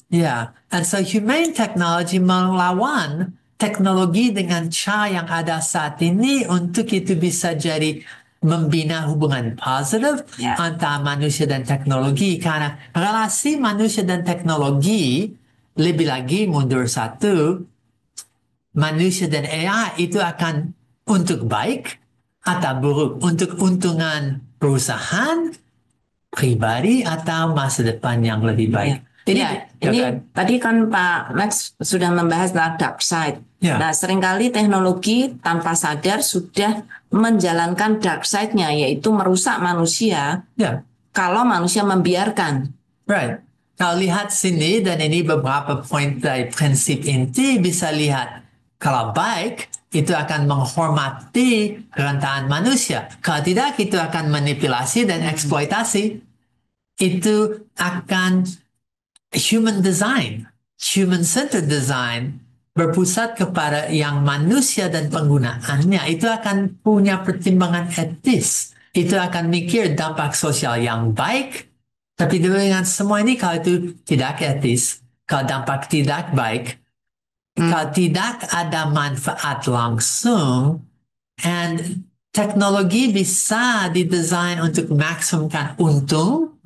And so humane technology melawan teknologi dengan cara yang ada saat ini untuk itu bisa jadi membina hubungan positif Ya. antara manusia dan teknologi, karena relasi manusia dan teknologi lebih lagi mundur satu, manusia dan AI itu akan untuk baik atau buruk, untuk untungan perusahaan, pribadi, atau masa depan yang lebih baik. Ya, ini tadi kan Pak Max sudah membahas tentang dark side. Ya. Nah, seringkali teknologi tanpa sadar sudah menjalankan dark side-nya, yaitu merusak manusia Ya. kalau manusia membiarkan. Right. Kalau lihat sini, dan ini beberapa poin dari prinsip inti, bisa lihat kalau baik itu akan menghormati rentan manusia. Kalau tidak, itu akan manipulasi dan eksploitasi. Itu akan human design, human-centered design, berpusat kepada yang manusia dan penggunaannya. Itu akan punya pertimbangan etis. Itu akan mikir dampak sosial yang baik. Tapi dengan semua ini, kalau itu tidak etis, kalau dampak tidak baik, kalau tidak ada manfaat langsung, and teknologi bisa didesain untuk maksimumkan untung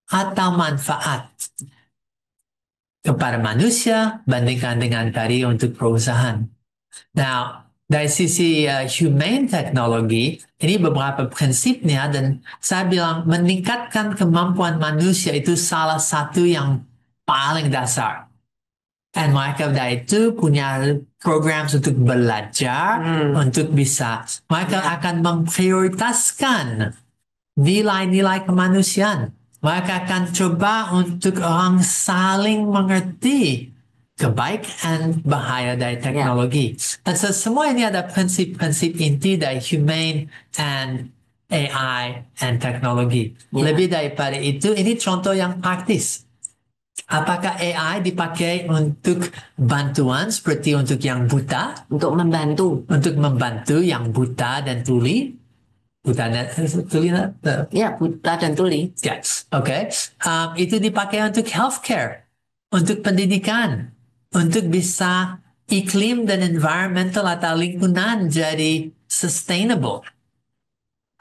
atau manfaat kepada manusia bandingkan dengan tadi untuk perusahaan. Now, dari sisi humane teknologi, ini beberapa prinsipnya, dan saya bilang meningkatkan kemampuan manusia itu salah satu yang paling dasar. Dan mereka dari itu punya program untuk belajar, untuk bisa. Mereka akan memprioritaskan nilai-nilai kemanusiaan. Mereka akan coba untuk orang saling mengerti kebaikan bahaya dari teknologi. Dan semua ini ada prinsip-prinsip inti dari humane and AI and teknologi. Lebih daripada itu, ini contoh yang praktis. Apakah AI dipakai untuk bantuan seperti untuk yang buta? Untuk membantu. Untuk membantu yang buta dan tuli? Buta dan tuli? Ya, buta dan tuli. Yes, oke. Itu dipakai untuk healthcare, untuk pendidikan, untuk bisa iklim dan environmental atau lingkungan jadi sustainable.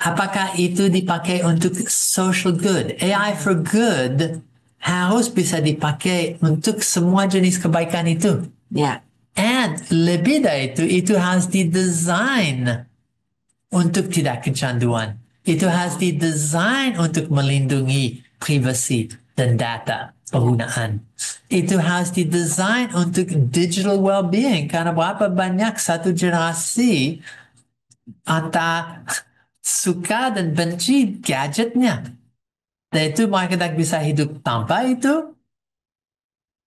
Apakah itu dipakai untuk social good? AI for good harus bisa dipakai untuk semua jenis kebaikan itu. Ya. And lebih dari itu harus didesain untuk tidak kecanduan. Itu harus didesain untuk melindungi privasi dan data penggunaan. Itu harus didesain untuk digital well-being, karena berapa banyak satu generasi antara suka dan benci gadgetnya. Dan itu mereka tak bisa hidup tanpa itu.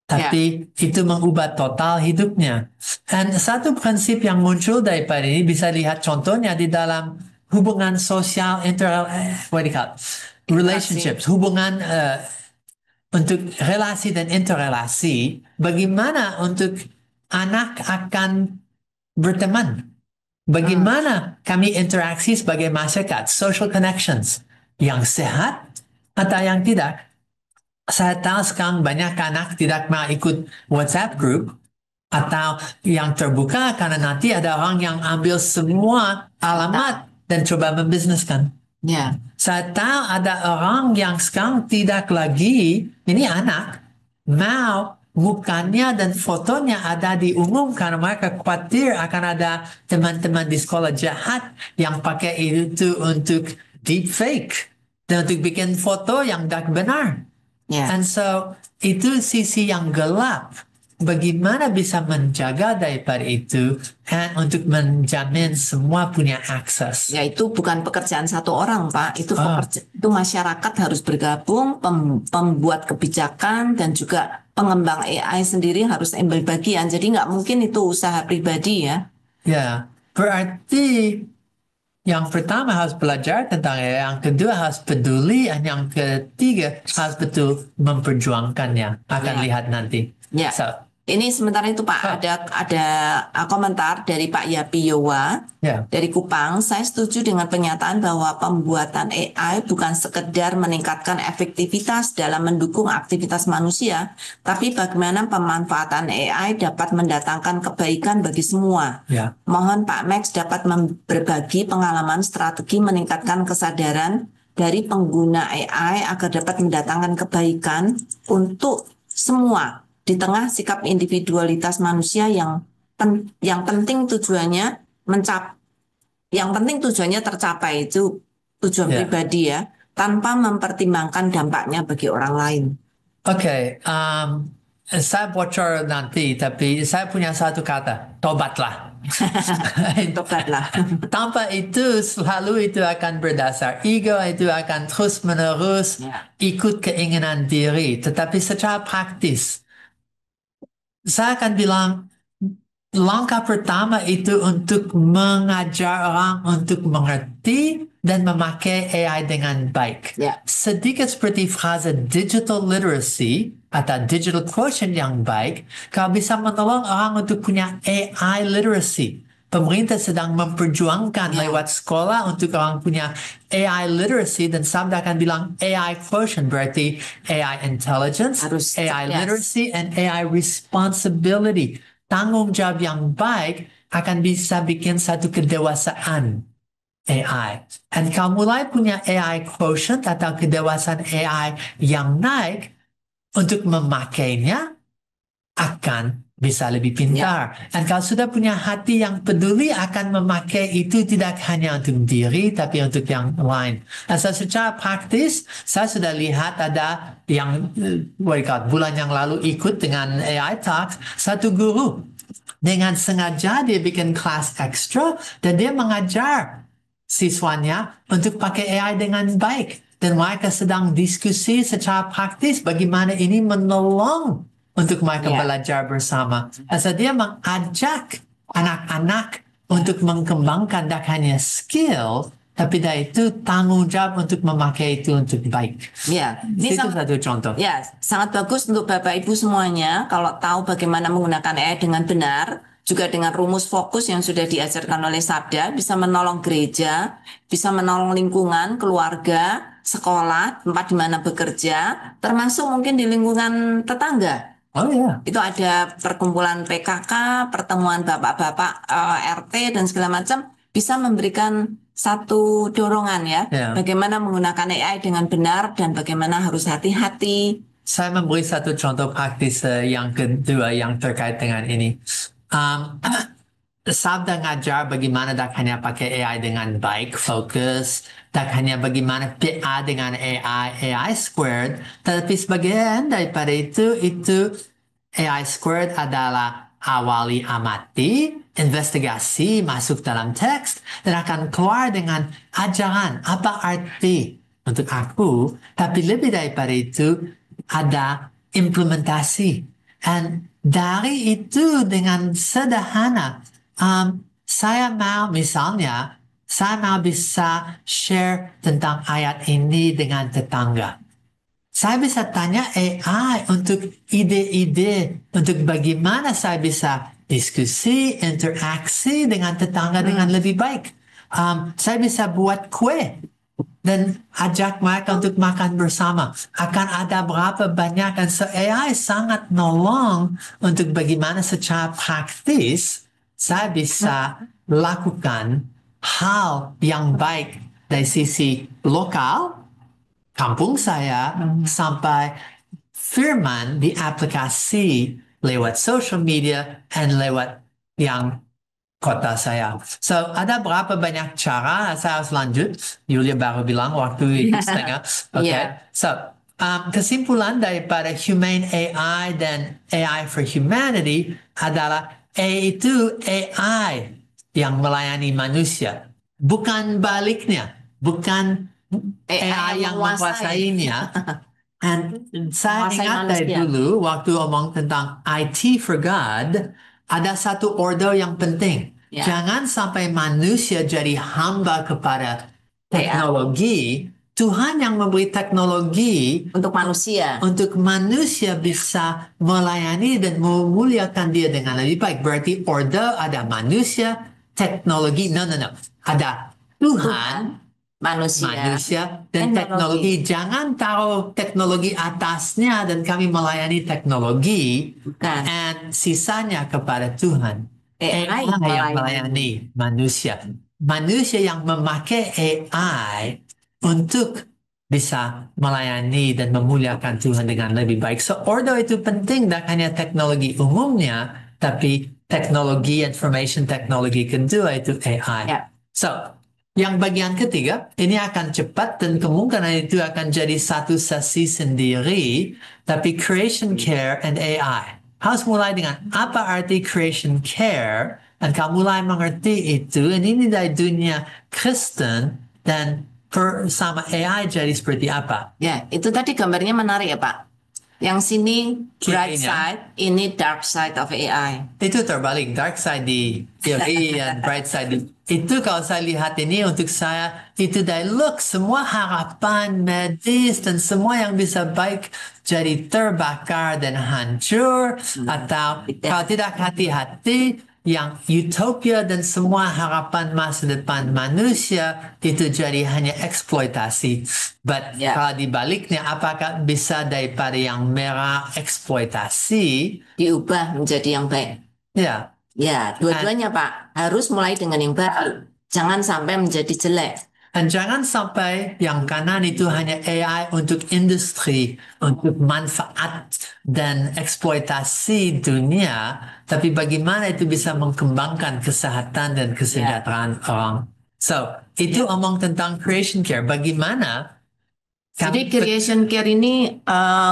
Tapi itu mengubah total hidupnya. Dan satu prinsip yang muncul daripada ini bisa lihat contohnya di dalam hubungan sosial relationships, hubungan untuk relasi dan interrelasi. Bagaimana untuk anak akan berteman? Bagaimana kami interaksi sebagai masyarakat, social connections yang sehat atau yang tidak? Saya tahu sekarang banyak anak tidak mau ikut WhatsApp group atau yang terbuka karena nanti ada orang yang ambil semua alamat dan coba membisniskan. Ya. Saya tahu ada orang yang sekarang tidak lagi, ini anak, mau mukanya dan fotonya ada di umum karena mereka khawatir akan ada teman-teman di sekolah jahat yang pakai itu untuk deepfake dan untuk bikin foto yang tidak benar. Yeah. And so itu sisi yang gelap. Bagaimana bisa menjaga daripada itu dan untuk menjamin semua punya akses. Ya, itu bukan pekerjaan satu orang, Pak. Itu itu masyarakat harus bergabung, pembuat kebijakan dan juga pengembang AI sendiri harus ambil bagian. Jadi nggak mungkin itu usaha pribadi ya. Ya, berarti yang pertama harus belajar tentang AI, yang kedua harus peduli, dan yang ketiga harus betul memperjuangkannya. Akan lihat nanti. Ya. So, Ini sementara itu Pak, ada komentar dari Pak Yapi Yowa Ya. dari Kupang. Saya setuju dengan pernyataan bahwa pembuatan AI bukan sekedar meningkatkan efektivitas dalam mendukung aktivitas manusia, tapi bagaimana pemanfaatan AI dapat mendatangkan kebaikan bagi semua. Ya. Mohon Pak Max dapat berbagi pengalaman strategi meningkatkan kesadaran dari pengguna AI agar dapat mendatangkan kebaikan untuk semua di tengah sikap individualitas manusia yang penting tujuannya tercapai itu tujuan Ya. pribadi ya, tanpa mempertimbangkan dampaknya bagi orang lain. Oke, saya bocor nanti, tapi saya punya satu kata, tobatlah. Tobatlah. Tanpa itu, selalu itu akan berdasar. Ego itu akan terus-menerus Ya. ikut keinginan diri. Tetapi secara praktis, saya akan bilang, langkah pertama itu untuk mengajar orang untuk mengerti dan memakai AI dengan baik. Ya. Sedikit seperti frase digital literacy atau digital quotient yang baik, kau bisa menolong orang untuk punya AI literacy. Pemerintah sedang memperjuangkan Ya. lewat sekolah untuk orang punya AI literacy, dan saya akan bilang AI quotient berarti AI intelligence, Harus AI cerdas. literacy, and AI responsibility. Tanggung jawab yang baik akan bisa bikin satu kedewasaan AI. Dan kalau mulai punya AI quotient atau kedewasaan AI yang naik, untuk memakainya akan bisa lebih pintar. Dan kalau sudah punya hati yang peduli akan memakai itu tidak hanya untuk diri, tapi untuk yang lain. Dan secara praktis, saya sudah lihat ada yang bulan yang lalu ikut dengan AI Talk, satu guru dengan sengaja dia bikin kelas ekstra dan dia mengajar siswanya untuk pakai AI dengan baik. Dan mereka sedang diskusi secara praktis bagaimana ini menolong untuk mereka belajar bersama. Asal dia mengajak anak-anak untuk mengembangkan tak hanya skill, tapi dari itu tanggung jawab untuk memakai itu untuk baik. Ya, ini Itu satu contoh. Ya, sangat bagus untuk Bapak Ibu semuanya kalau tahu bagaimana menggunakan AI dengan benar, juga dengan rumus fokus yang sudah diajarkan oleh Sabda, bisa menolong gereja, bisa menolong lingkungan, keluarga, sekolah, tempat di mana bekerja, termasuk mungkin di lingkungan tetangga. Oh ya. Itu ada perkumpulan PKK, pertemuan bapak-bapak RT dan segala macam, bisa memberikan satu dorongan ya, bagaimana menggunakan AI dengan benar dan bagaimana harus hati-hati. Saya memberi satu contoh praktis yang kedua yang terkait dengan ini. Sabda ngajar bagaimana tak hanya pakai AI dengan baik, fokus, tak hanya bagaimana PA dengan AI squared, tetapi sebagian daripada itu AI squared adalah awali amati, investigasi, masuk dalam teks, dan akan keluar dengan ajaran apa arti untuk aku, tapi lebih daripada itu ada implementasi. Dan dari itu dengan sederhana, saya mau misalnya, saya mau bisa share tentang ayat ini dengan tetangga. Saya bisa tanya AI untuk ide-ide, untuk bagaimana saya bisa diskusi, interaksi dengan tetangga dengan lebih baik. Saya bisa buat kue dan ajak mereka untuk makan bersama. Akan ada berapa banyak, dan AI sangat nolong untuk bagaimana secara praktis saya bisa lakukan hal yang baik dari sisi lokal, kampung saya, sampai firman di aplikasi lewat social media dan lewat yang kota saya. So, ada berapa banyak cara. Saya harus lanjut. Yulia baru bilang waktu setengah. Okay. So, kesimpulan daripada Humane AI dan AI for Humanity adalah itu AI yang melayani manusia. Bukan baliknya. Bukan AI yang menguasainya. Dan saya ingat dari dulu waktu omong tentang IT for God, ada satu order yang penting. Jangan sampai manusia jadi hamba kepada teknologi, Tuhan yang memberi teknologi untuk manusia. untuk manusia bisa melayani dan memuliakan dia dengan lebih baik. Berarti order ada manusia, teknologi. No. Ada Tuhan, manusia, dan teknologi. Jangan taruh teknologi atasnya dan kami melayani teknologi. Bukan. And sisanya kepada Tuhan. AI yang melayani manusia. Manusia yang memakai AI untuk bisa melayani dan memuliakan Tuhan dengan lebih baik. So order itu penting, dan hanya teknologi umumnya, tapi teknologi information technology kedua itu AI. Ya. So yang bagian ketiga ini akan cepat dan kemungkinan itu akan jadi satu sesi sendiri, tapi creation care and AI. Harus mulai dengan apa arti creation care, dan kamu mulai mengerti itu. Dan ini dari dunia Kristen, dan bersama AI jadi seperti apa? Ya, itu tadi gambarnya menarik ya Pak. Yang sini bright side, ini dark side of AI. Itu terbalik, dark side di kiri dan bright side di. Itu kalau saya lihat ini untuk saya, itu dari look, semua harapan medis dan semua yang bisa baik jadi terbakar dan hancur. Atau kalau tidak hati-hati, yang utopia dan semua harapan masa depan manusia itu jadi hanya eksploitasi. But kalau dibaliknya, apakah bisa daripada yang merah eksploitasi diubah menjadi yang baik? Ya. Ya, dua-duanya Pak. Harus mulai dengan yang baik. Jangan sampai menjadi jelek. Dan jangan sampai yang kanan itu hanya AI untuk industri, untuk manfaat dan eksploitasi dunia, tapi bagaimana itu bisa mengembangkan kesehatan dan kesejahteraan orang. So, itu omong tentang creation care. Bagaimana? Jadi creation care ini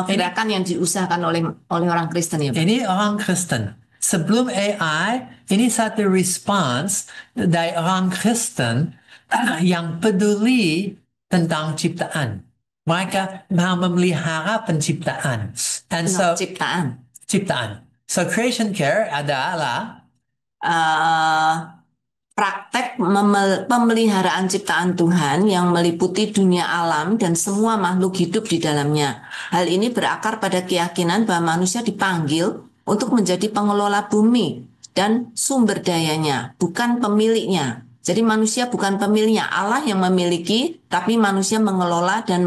gerakan yang diusahakan oleh orang Kristen ya Pak? Ini orang Kristen. Sebelum AI, ini satu respons dari orang Kristen yang peduli tentang ciptaan. Mereka mau memelihara penciptaan. And so, ciptaan. So creation care adalah praktek pemeliharaan ciptaan Tuhan yang meliputi dunia alam dan semua makhluk hidup di dalamnya. Hal ini berakar pada keyakinan bahwa manusia dipanggil untuk menjadi pengelola bumi dan sumber dayanya, bukan pemiliknya. Jadi manusia bukan pemiliknya, Allah yang memiliki, tapi manusia mengelola dan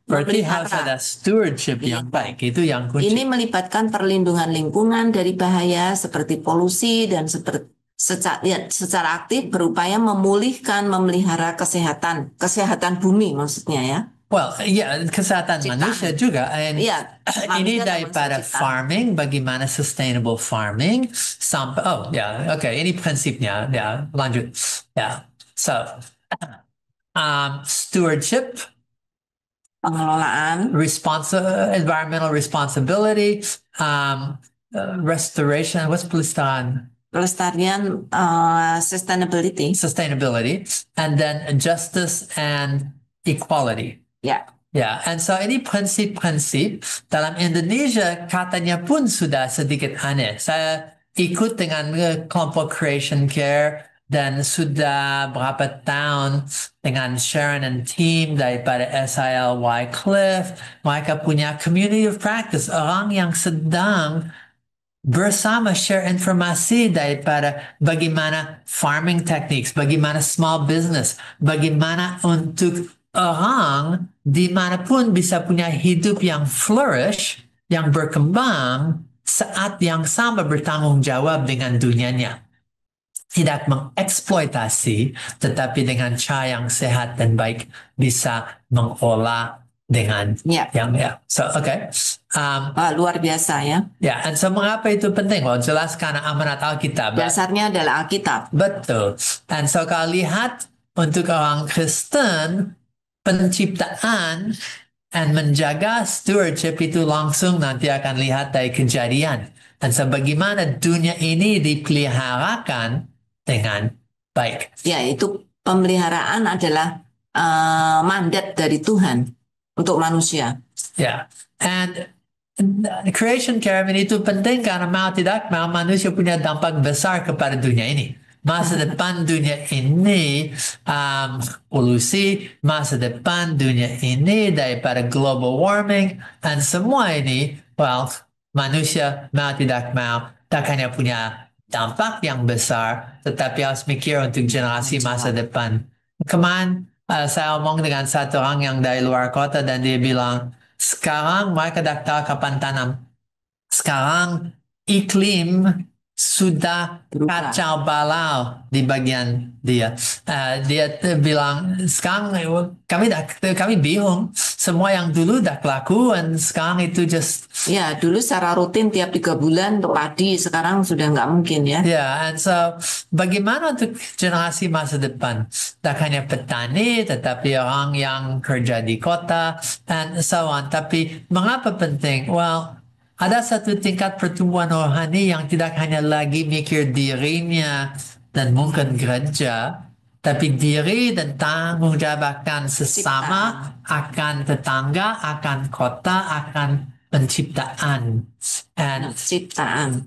berarti harus ada stewardship yang baik, itu yang kunci. Ini melibatkan perlindungan lingkungan dari bahaya seperti polusi dan secara aktif berupaya memulihkan, memelihara kesehatan bumi maksudnya ya. Well, kesehatan manusia juga. Ini daripada farming, bagaimana sustainable farming sampai, ini prinsipnya. Lanjut. So, stewardship, pengelolaan, environmental responsibility, restoration, what's pelestarian? Pelestarian, sustainability, and then justice and equality. And so ini prinsip-prinsip dalam Indonesia katanya pun sudah sedikit aneh. Saya ikut dengan kelompok creation care dan sudah berapa tahun dengan Sharon and team daripada SIL Wycliffe. Mereka punya community of practice, orang yang sedang bersama share informasi daripada bagaimana farming techniques, bagaimana small business, bagaimana untuk orang dimanapun bisa punya hidup yang flourish, yang berkembang saat yang sama bertanggung jawab dengan dunianya. Tidak mengeksploitasi, tetapi dengan cara yang sehat dan baik bisa mengolah dengan yang So, luar biasa ya. And so mengapa itu penting? Jelas karena amanat Alkitab. Dasarnya adalah Alkitab. Betul. And so kalau lihat untuk orang Kristen, penciptaan dan menjaga stewardship itu langsung nanti akan lihat dari Kejadian. Dan so bagaimana dunia ini dipeliharakan dengan baik. Ya, itu pemeliharaan adalah mandat dari Tuhan untuk manusia. And creation care itu penting karena mau tidak mau manusia punya dampak besar kepada dunia ini. Masa depan dunia ini polusi, masa depan dunia ini daripada global warming, dan semua ini, well, manusia mau tidak mau, tak hanya punya dampak yang besar, tetapi harus mikir untuk generasi masa depan. Kemarin saya omong dengan satu orang yang dari luar kota dan dia bilang, sekarang mereka dah tahu kapan tanam. Sekarang iklim sudah Berubah. kacau balau di bagian dia. Dia bilang sekarang kami bingung. Semua yang dulu dah kelakuan sekarang itu just Ya, dulu secara rutin tiap 3 bulan untuk padi, sekarang sudah nggak mungkin ya. and so bagaimana untuk generasi masa depan? Tak hanya petani, tetapi orang yang kerja di kota, and so on. Tapi mengapa penting? Well, ada satu tingkat pertumbuhan rohani yang tidak hanya lagi mikir dirinya dan mungkin gereja, tapi diri dan tanggung jawab akan sesama, akan tetangga, akan kota, akan penciptaan. And ciptaan.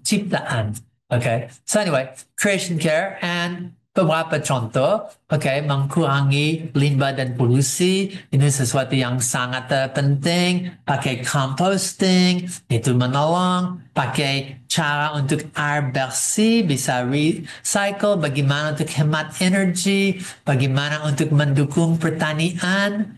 Okay. So anyway, creation care and beberapa contoh, okay, mengurangi limbah dan polusi, ini sesuatu yang sangat penting. Pakai composting, itu menolong. Pakai cara untuk air bersih, bisa recycle, bagaimana untuk hemat energi, bagaimana untuk mendukung pertanian.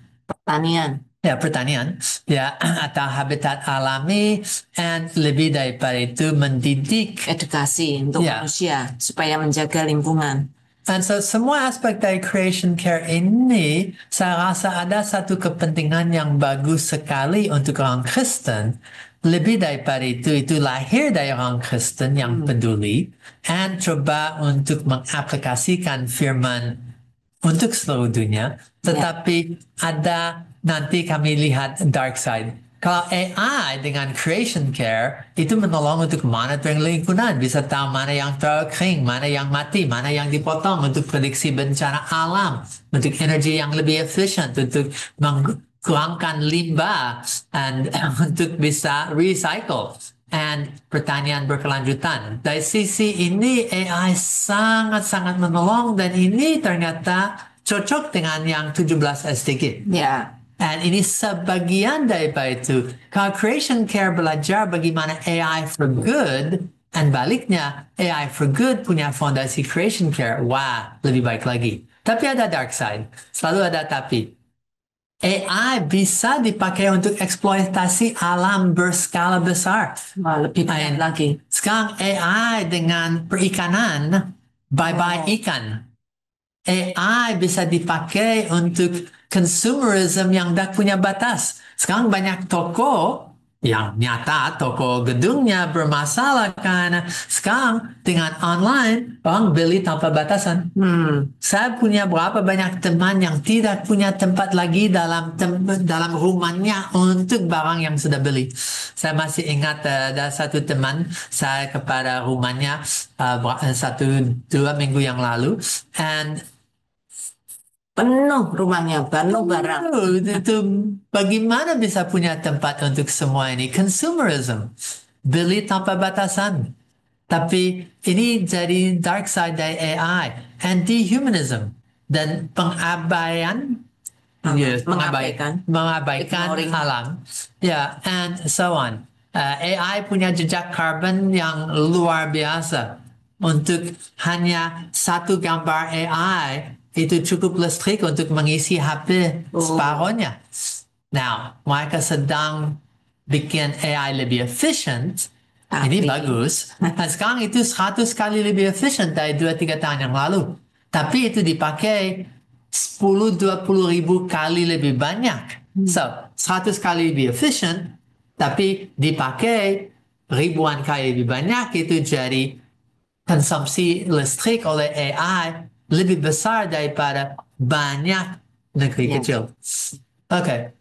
Ya, pertanian, ya, atau habitat alami, and lebih daripada itu mendidik. Edukasi untuk manusia, supaya menjaga lingkungan. And so semua aspek dari creation care ini, saya rasa ada satu kepentingan yang bagus sekali untuk orang Kristen. Lebih daripada itu lahir dari orang Kristen yang peduli, and coba untuk mengaplikasikan firman untuk seluruh dunia. Tetapi ada nanti kami lihat dark side. Kalau AI dengan creation care itu menolong untuk monitoring lingkungan, bisa tahu mana yang terlalu kering, mana yang mati, mana yang dipotong untuk prediksi bencana alam, untuk energi yang lebih efisien, untuk mengurangkan limbah, dan untuk bisa recycle. And pertanian berkelanjutan. Dari sisi ini AI sangat-sangat menolong, dan ini ternyata cocok dengan yang 17 SDG. Ya. And ini sebagian daripada itu. Kalau creation care belajar bagaimana AI for good, and baliknya AI for good punya fondasi creation care, wah, lebih baik lagi. Tapi ada dark side. Selalu ada tapi. AI bisa dipakai untuk eksploitasi alam berskala besar. Wah, lebih banyak lagi. Sekarang AI dengan perikanan, bye-bye ikan. AI bisa dipakai untuk consumerism yang tak punya batas. Sekarang banyak toko yang nyata, toko gedungnya bermasalah karena sekarang dengan online, orang beli tanpa batasan. Saya punya berapa banyak teman yang tidak punya tempat lagi dalam rumahnya untuk barang yang sudah beli. Saya masih ingat ada satu teman saya kepada rumahnya 1-2 minggu yang lalu, and penuh rumahnya, penuh barang. Itu bagaimana bisa punya tempat untuk semua ini? Consumerism, beli tanpa batasan. Tapi ini jadi dark side dari AI, and dehumanism, dan pengabaikan alam, and so on. AI punya jejak karbon yang luar biasa. Untuk hanya satu gambar AI itu cukup listrik untuk mengisi HP separuhnya. Now, mereka sedang bikin AI lebih efisien. Ini bagus. Dan sekarang itu 100 kali lebih efisien dari 2-3 tahun yang lalu. Tapi itu dipakai 10-20 ribu kali lebih banyak. So, 100 kali lebih efisien, tapi dipakai ribuan kali lebih banyak, itu jadi konsumsi listrik oleh AI lebih besar daripada banyak negeri kecil. Okay.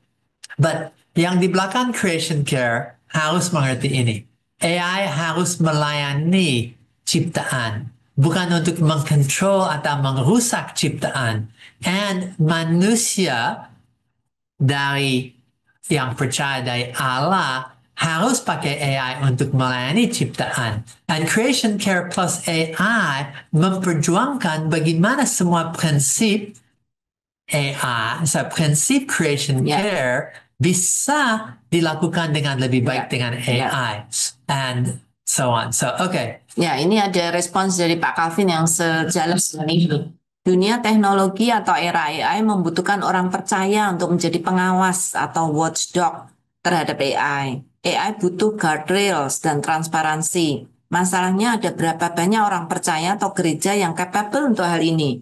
But yang di belakang creation care harus mengerti ini. AI harus melayani ciptaan, bukan untuk mengkontrol atau merusak ciptaan. And manusia dari yang percaya dari Allah harus pakai AI untuk melayani ciptaan. And Creation Care plus AI memperjuangkan bagaimana semua prinsip AI, prinsip Creation Ya. Care bisa dilakukan dengan lebih baik dengan AI. And so on. So, okay. Ya, ini ada respons dari Pak Calvin yang sejalan dengan ini. Dunia teknologi atau era AI membutuhkan orang percaya untuk menjadi pengawas atau watchdog terhadap AI. AI butuh guardrails dan transparansi. Masalahnya ada berapa banyak orang percaya atau gereja yang capable untuk hal ini?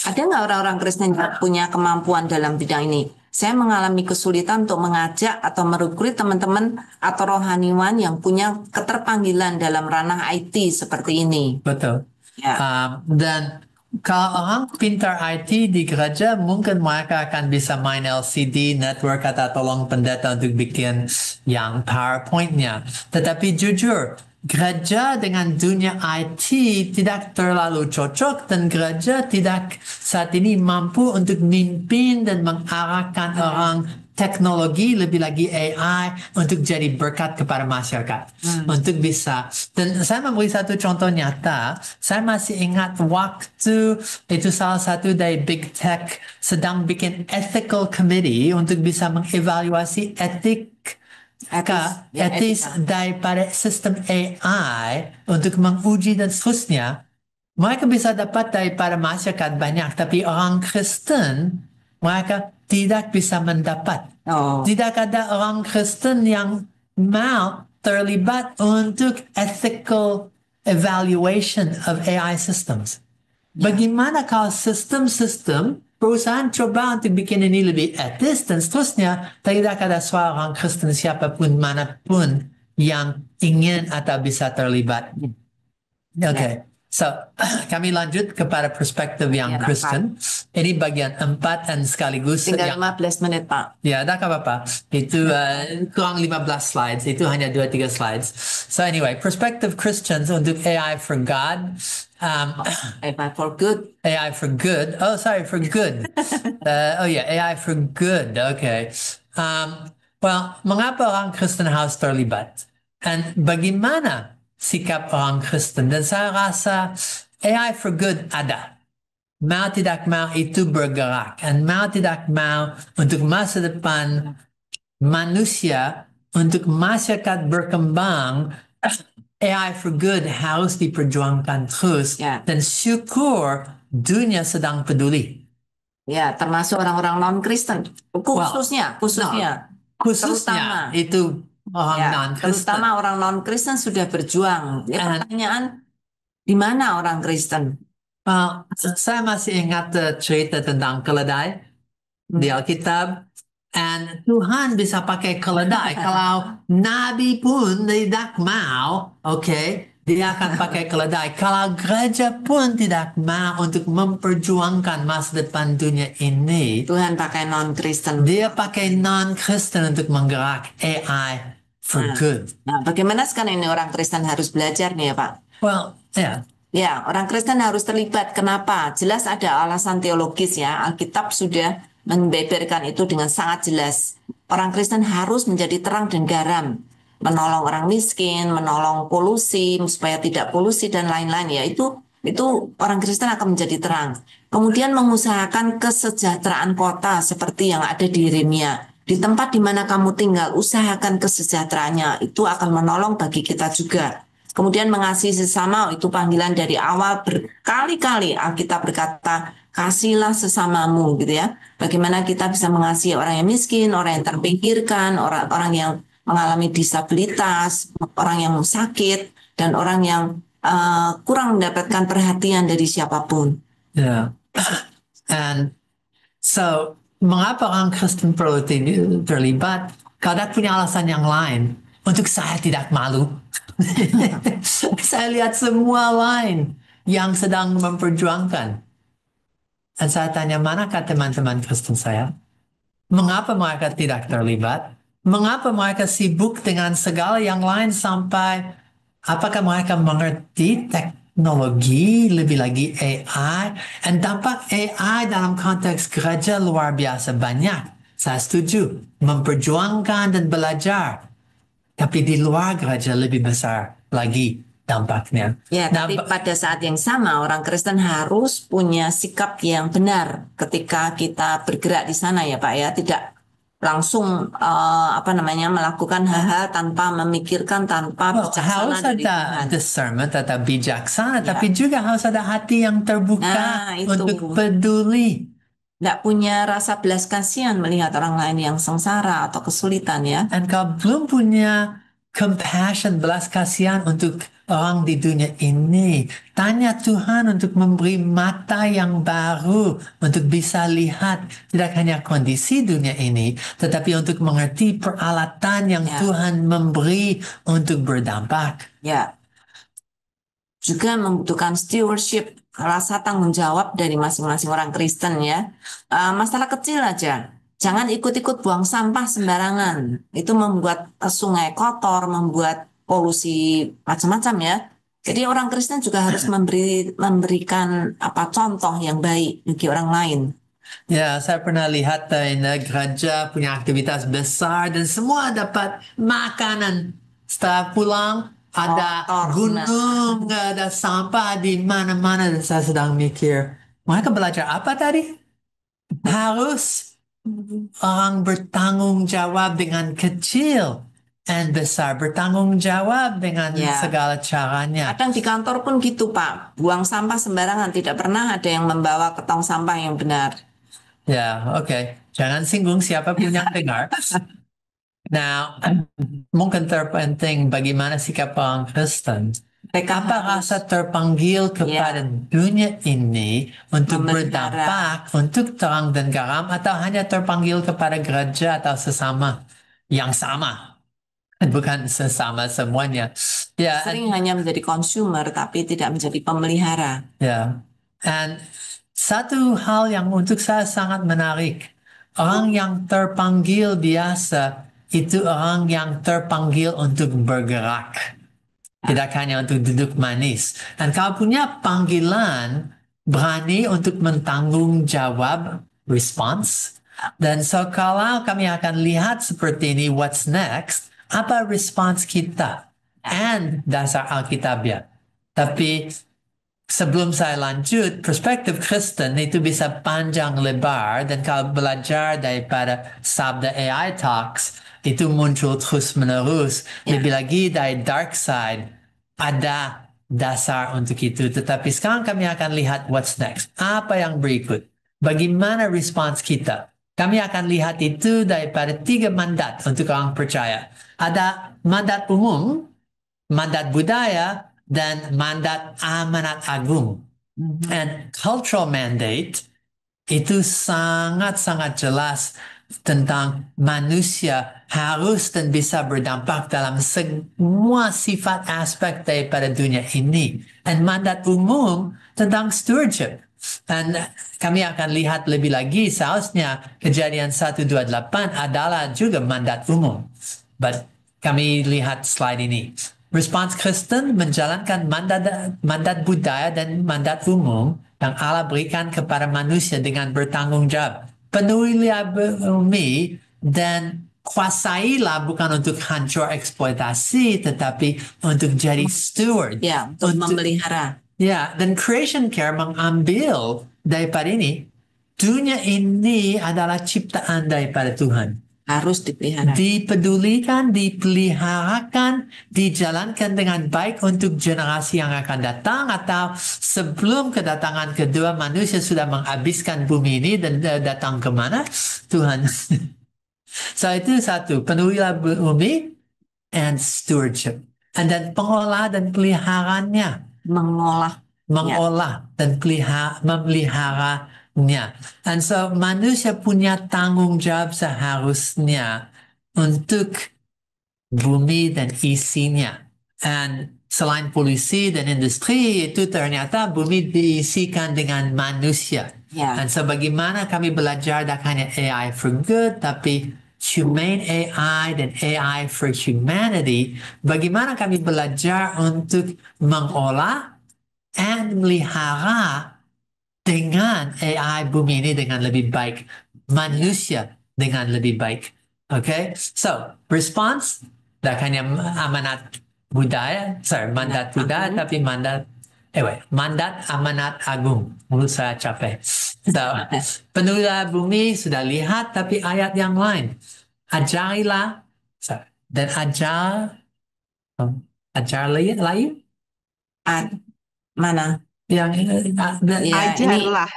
Ada nggak orang-orang Kristen yang punya kemampuan dalam bidang ini? Saya mengalami kesulitan untuk mengajak atau merekrut teman-teman atau rohaniwan yang punya keterpanggilan dalam ranah IT seperti ini. Betul. Ya. Dan kalau orang pintar IT di gereja, mungkin mereka akan bisa main LCD, network, atau tolong pendeta untuk bikin yang PowerPoint-nya. Tetapi jujur, gereja dengan dunia IT tidak terlalu cocok dan gereja tidak saat ini mampu untuk memimpin dan mengarahkan orang teknologi, lebih lagi AI, untuk jadi berkat kepada masyarakat. Untuk bisa. Dan saya memberi satu contoh nyata. Saya masih ingat waktu itu salah satu dari Big Tech sedang bikin ethical committee untuk bisa mengevaluasi etis daripada sistem AI untuk menguji dan seterusnya. Mereka bisa dapat daripada masyarakat banyak, tapi orang Kristen mereka tidak bisa mendapat. Tidak ada orang Kristen yang mau terlibat untuk ethical evaluation of AI systems. Bagaimana kalau sistem-sistem perusahaan coba untuk bikin ini lebih etis dan seterusnya, tidak ada seorang Kristen siapapun manapun yang ingin atau bisa terlibat. Okay. So, kami lanjut kepada perspektif yang Kristen. Ini bagian 4 dan sekaligus tinggal 15 menit, Pak. Ya, tak apa-apa. Itu kurang 15 slides. Itu hanya 2-3 slides. So anyway, perspective Christians untuk AI for God. AI for good. AI for good. Oh, sorry, for good. AI for good. Okay. Well, mengapa orang Kristen harus terlibat? Dan bagaimana sikap orang Kristen? Dan saya rasa AI for good ada. Mau tidak mau itu bergerak. Dan mau tidak mau untuk masa depan manusia, untuk masyarakat berkembang, AI for good harus diperjuangkan terus. Dan syukur dunia sedang peduli. Ya, termasuk orang-orang non-Kristen. Khususnya. Terutama, itu orang non-Kristen. Terutama orang non-Kristen sudah berjuang. Pertanyaan, di mana orang Kristen? Saya masih ingat cerita tentang keledai di Alkitab. Dan Tuhan bisa pakai keledai. Kalau Nabi pun tidak mau, dia akan pakai keledai. Kalau gereja pun tidak mau untuk memperjuangkan masa depan dunia ini, Tuhan pakai non-Kristen. Dia pakai non-Kristen untuk menggerak AI for good. Nah, bagaimana sekarang ini orang Kristen harus belajar nih ya, Pak? Well, Ya, orang Kristen harus terlibat. Kenapa? Jelas ada alasan teologis ya. Alkitab sudah membeberkan itu dengan sangat jelas. Orang Kristen harus menjadi terang dan garam. Menolong orang miskin, menolong polusi, supaya tidak polusi dan lain-lain ya. Itu orang Kristen akan menjadi terang. Kemudian mengusahakan kesejahteraan kota seperti yang ada di Yeremia. Di tempat di mana kamu tinggal, usahakan kesejahteraannya. Itu akan menolong bagi kita juga. Kemudian mengasihi sesama, itu panggilan dari awal berkali-kali Alkitab berkata, kasihlah sesamamu gitu ya. Bagaimana kita bisa mengasihi orang yang miskin, orang yang terpinggirkan, orang yang mengalami disabilitas, orang yang sakit, dan orang yang kurang mendapatkan perhatian dari siapapun. Yeah. And so, mengapa orang Kristen perlu terlibat? Karena punya alasan yang lain. Untuk saya tidak malu. Saya lihat semua lain yang sedang memperjuangkan. Dan saya tanya, manakah teman-teman Kristen saya? Mengapa mereka tidak terlibat? Mengapa mereka sibuk dengan segala yang lain sampai apakah mereka mengerti teknologi, lebih lagi AI? Dan dampak AI dalam konteks gereja luar biasa banyak. Saya setuju. Memperjuangkan dan belajar. Tapi di luar gereja lebih besar lagi dampaknya. Ya, Nah, tapi pada saat yang sama orang Kristen harus punya sikap yang benar ketika kita bergerak di sana ya Pak ya, tidak langsung apa namanya melakukan hal-hal tanpa memikirkan, tanpa bijaksana harus dari ada Tuhan. discernment, ada bijaksana, Ya. tapi juga harus ada hati yang terbuka Nah, itu untuk peduli. tidak punya rasa belas kasihan melihat orang lain yang sengsara atau kesulitan ya. Dan kalau belum punya compassion, belas kasihan untuk orang di dunia ini, tanya Tuhan untuk memberi mata yang baru, untuk bisa lihat tidak hanya kondisi dunia ini, tetapi untuk mengerti peralatan yang Ya. Tuhan memberi untuk berdampak. Ya. Juga membutuhkan stewardship, rasa tanggung jawab dari masing-masing orang Kristen ya. Masalah kecil aja, jangan ikut-ikut buang sampah sembarangan. Itu membuat sungai kotor, membuat polusi macam-macam ya. Jadi orang Kristen juga harus memberikan apa contoh yang baik bagi orang lain. Ya, saya pernah lihat di gereja punya aktivitas besar dan semua dapat makanan. Setelah pulang, ada Kotor, gunung, ada sampah di mana-mana. Dan saya sedang mikir, mereka belajar apa tadi? Harus orang bertanggung jawab dengan kecil dan besar bertanggung jawab dengan Ya. segala caranya. Kadang di kantor pun gitu Pak, buang sampah sembarangan, tidak pernah ada yang membawa tong sampah yang benar. Ya, oke. Jangan singgung siapapun yang dengar. Nah, mungkin terpenting bagaimana sikap orang Kristen. Mereka Apa harus rasa terpanggil kepada dunia ini untuk memelihara. berdampak, untuk terang dan garam, atau hanya terpanggil kepada gereja atau sesama yang sama, bukan sesama semuanya. Ya, Sering hanya menjadi consumer tapi tidak menjadi pemelihara. ya. Dan satu hal yang untuk saya sangat menarik, orang yang terpanggil biasa itu orang yang terpanggil untuk bergerak. Tidak hanya untuk duduk manis. Dan kalau punya panggilan, berani untuk mentanggung jawab, response. Dan so kalau kami akan lihat seperti ini, what's next, apa response kita? And dasar Alkitabiah. Tapi sebelum saya lanjut, perspektif Kristen itu bisa panjang lebar dan kalau belajar daripada Sabda AI Talks, itu muncul terus menerus. Lebih lagi dari dark side, ada dasar untuk itu. Tetapi sekarang kami akan lihat what's next. Apa yang berikut? Bagaimana respons kita? Kami akan lihat itu daripada 3 mandat untuk orang percaya. Ada mandat umum, mandat budaya, dan mandat amanat agung. And cultural mandate itu sangat-sangat jelas tentang manusia harus dan bisa berdampak dalam semua sifat aspek daripada dunia ini. Dan mandat umum tentang stewardship. Dan kami akan lihat lebih lagi seharusnya Kejadian 128 adalah juga mandat umum. But kami lihat slide ini. Respons Kristen menjalankan mandat budaya dan mandat umum yang Allah berikan kepada manusia dengan bertanggung jawab. Penuhilah bumi dan kuasailah bukan untuk hancur eksploitasi, tetapi untuk jadi steward. Ya, untuk memelihara. Ya, dan creation care mengambil daripada ini, dunia ini adalah ciptaan daripada Tuhan. Harus dipelihara. Dipedulikan, dipeliharakan, dijalankan dengan baik untuk generasi yang akan datang atau sebelum kedatangan kedua manusia sudah menghabiskan bumi ini dan datang kemana? Tuhan. So itu satu, penuhilah bumi and stewardship. And then pengolah dan peliharaannya. Mengolah dan memeliharanya. And so manusia punya tanggung jawab seharusnya untuk bumi dan isinya. And selain polusi dan industri, itu ternyata bumi diisikan dengan manusia. Dan so bagaimana kami belajar tak hanya AI for good, tapi humane AI dan AI for humanity, bagaimana kami belajar untuk mengolah and melihara dengan AI bumi ini dengan lebih baik, manusia dengan lebih baik. Okay, so response hanya amanat budaya, mandat budaya, tapi mandat amanat agung. Mulut saya capek. So, penduduk bumi sudah lihat, tapi ayat yang lain. Ajarilah, dan ajar lain Mana? yang Ya, ini Ajarlah.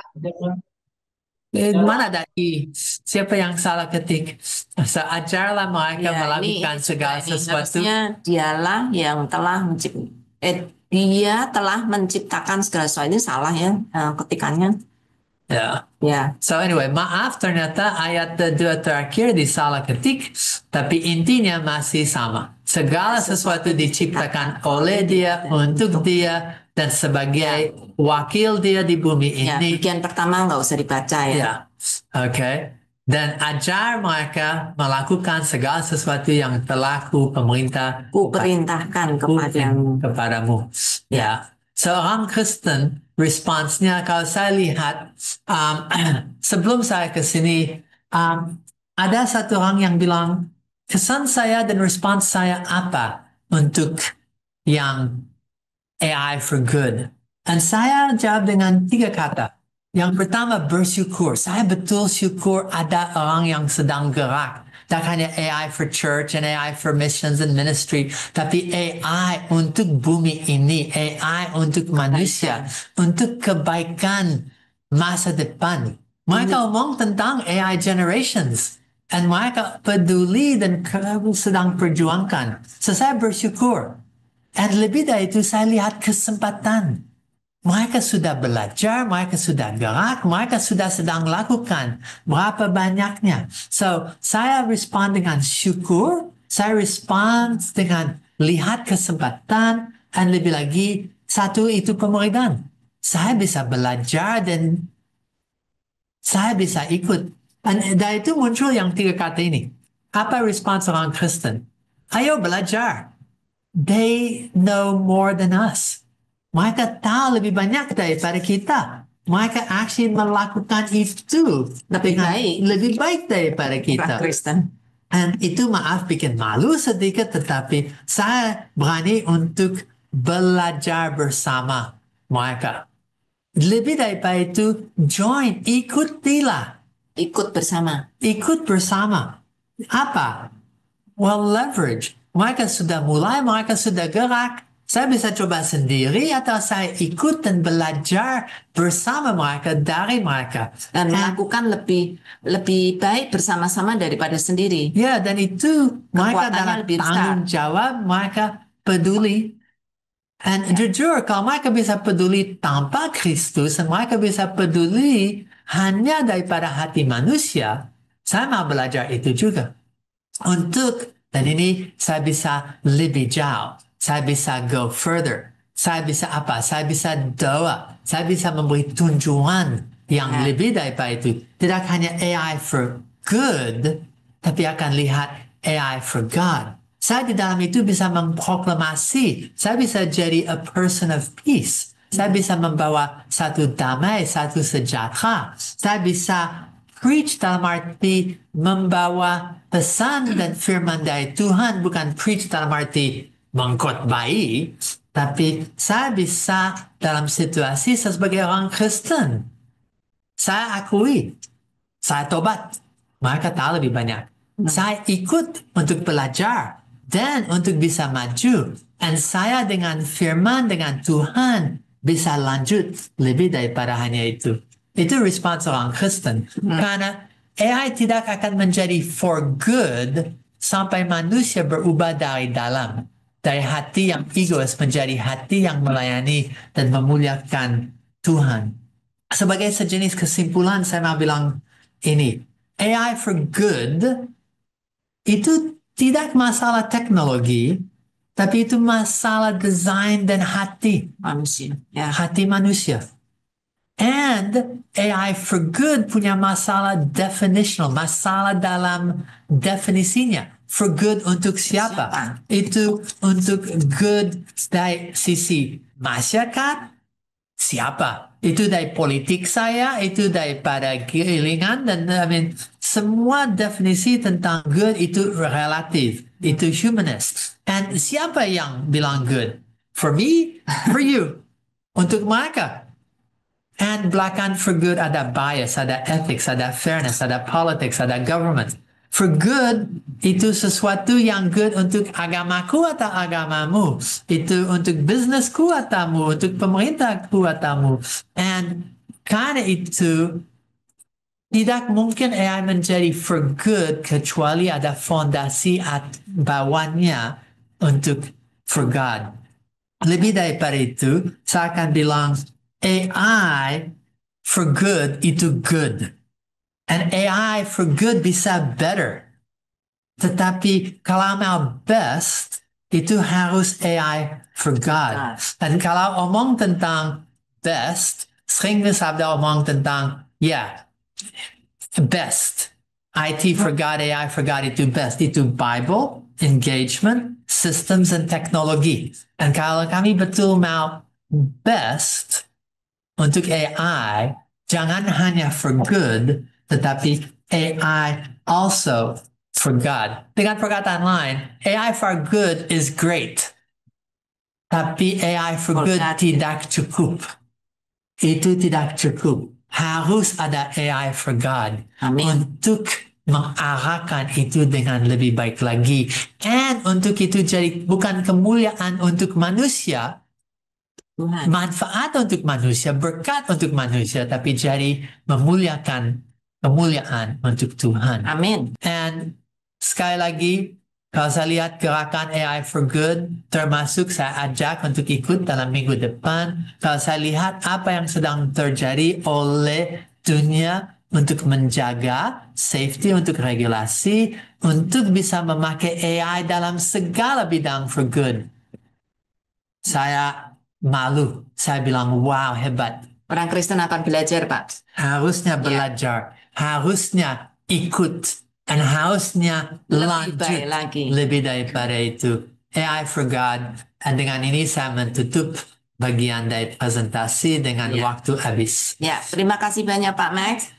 mana dari siapa yang salah ketik? So, ajarlah mereka ya, melakukan segala ini sesuatu. harusnya dialah yang telah dia telah menciptakan segala sesuatu. Ini salah ya ketikannya. Ya. Ya, So anyway, maaf ternyata ayat kedua terakhir disalah ketik, tapi intinya masih sama. Segala sesuatu diciptakan oleh Dia, untuk Dia, dan sebagai wakil Dia di bumi ya, ini. bagian pertama nggak usah dibaca ya. Ya, oke. Dan ajar mereka melakukan segala sesuatu yang telah pemerintah Kuperintahkan kepadamu. kepadamu. Ya. Seorang Kristen, responsnya kalau saya lihat, sebelum saya ke sini, ada satu orang yang bilang, kesan saya dan respons saya apa untuk yang AI for good? Dan saya jawab dengan 3 kata. Yang pertama, bersyukur. Saya betul syukur ada orang yang sedang gerak. Tak hanya AI for church and AI for missions and ministry, tapi AI untuk bumi ini, AI untuk manusia, untuk kebaikan masa depan. Mereka ngomong tentang AI generations. Dan mereka peduli dan sedang perjuangkan. So saya bersyukur. Dan lebih dari itu saya lihat kesempatan. Mereka sudah belajar, mereka sudah gerak, mereka sudah sedang lakukan. Berapa banyaknya? So, saya respon dengan syukur, saya respon dengan lihat kesempatan, dan lebih lagi, satu itu pemuridan. Saya bisa belajar dan saya bisa ikut. Dan dari itu muncul yang 3 kata ini. Apa respons orang Kristen? Ayo belajar. They know more than us. Mereka tahu lebih banyak daripada kita. Mereka actually melakukan itu lebih baik daripada kita. Kristen. Dan itu maaf bikin malu sedikit, tetapi saya berani untuk belajar bersama mereka. Lebih daripada itu, join, ikutilah. Ikut bersama. Ikut bersama. Apa? Well, leverage. Mereka sudah mulai, mereka sudah gerak. Saya bisa coba sendiri atau saya ikut dan belajar bersama mereka, dari mereka. Dan melakukan lebih baik bersama-sama daripada sendiri. Ya, dan itu mereka Kekuatannya dalam lebih besar. tanggung jawab, mereka peduli. Dan jujur, kalau mereka bisa peduli tanpa Kristus, dan mereka bisa peduli hanya daripada hati manusia, saya mau belajar itu juga. Dan ini saya bisa lebih jauh. Saya bisa go further. Saya bisa apa? Saya bisa doa. Saya bisa memberi tunjuan yang lebih daripada itu. Tidak hanya AI for good, tapi akan lihat AI for God. Saya di dalam itu bisa memproklamasi. Saya bisa jadi a person of peace. Saya bisa membawa satu damai, satu sejahtera. Saya bisa preach dalam arti membawa pesan dan firman dari Tuhan, bukan preach dalam arti mengkhotbahi, tapi saya bisa dalam situasi sebagai orang Kristen. Saya akui, saya tobat, mereka tahu lebih banyak. Saya ikut untuk belajar dan untuk bisa maju. Dan saya dengan firman, dengan Tuhan bisa lanjut lebih daripada hanya itu. Itu respons orang Kristen. Karena AI tidak akan menjadi for good sampai manusia berubah dari dalam. Dari hati yang egois menjadi hati yang melayani dan memuliakan Tuhan. Sebagai sejenis kesimpulan, saya mau bilang ini. AI for good itu tidak masalah teknologi, tapi itu masalah desain dan hati. Manusia. Ya. Hati manusia. And AI for good punya masalah definitional, masalah dalam definisinya. For good untuk siapa? Itu untuk good dari sisi masyarakat, siapa. Itu dari politik saya, itu daripada gilingan, dan semua definisi tentang good itu relatif, itu humanist. And siapa yang bilang good? For me, for you, untuk mereka. And belakang for good ada bias, ada ethics, ada fairness, ada politics, ada government. For good, itu sesuatu yang good untuk agamaku atau agamamu. Itu untuk bisnisku atau untuk pemerintahku atau. And karena itu, tidak mungkin AI menjadi for good kecuali ada fondasi bawahnya untuk for God. Lebih daripada itu, saya akan bilang AI for good itu good. And AI for good bisa better. Tetapi kalau mau best, itu harus AI for God. Dan kalau omong tentang best, sering sabda omong tentang, best. IT for God, AI for God itu best. Itu Bible, engagement, systems, and teknologi. Dan kalau kami betul mau best untuk AI, jangan hanya for good, tetapi AI also for God. Dengan perkataan lain, AI for good is great. Tapi AI for good tidak cukup. Itu tidak cukup. Harus ada AI for God. Amin. Untuk mengarahkan itu dengan lebih baik lagi. And untuk itu jadi bukan kemuliaan untuk manusia, Tuhan. manfaat untuk manusia, berkat untuk manusia, tapi jadi memuliakan kemuliaan untuk Tuhan. Amin. And sekali lagi, kalau saya lihat gerakan AI for Good, termasuk saya ajak untuk ikut dalam minggu depan. Kalau saya lihat apa yang sedang terjadi oleh dunia untuk menjaga safety, untuk regulasi, untuk bisa memakai AI dalam segala bidang for good. Saya malu. Saya bilang, wow, hebat. Orang Kristen akan belajar, Pak. Harusnya belajar. Harusnya ikut. Dan harusnya Lebih lanjut baik lagi. lebih daripada itu. AI for God. Dan dengan ini saya menutup bagian dari presentasi dengan waktu habis. Ya, terima kasih banyak Pak Max.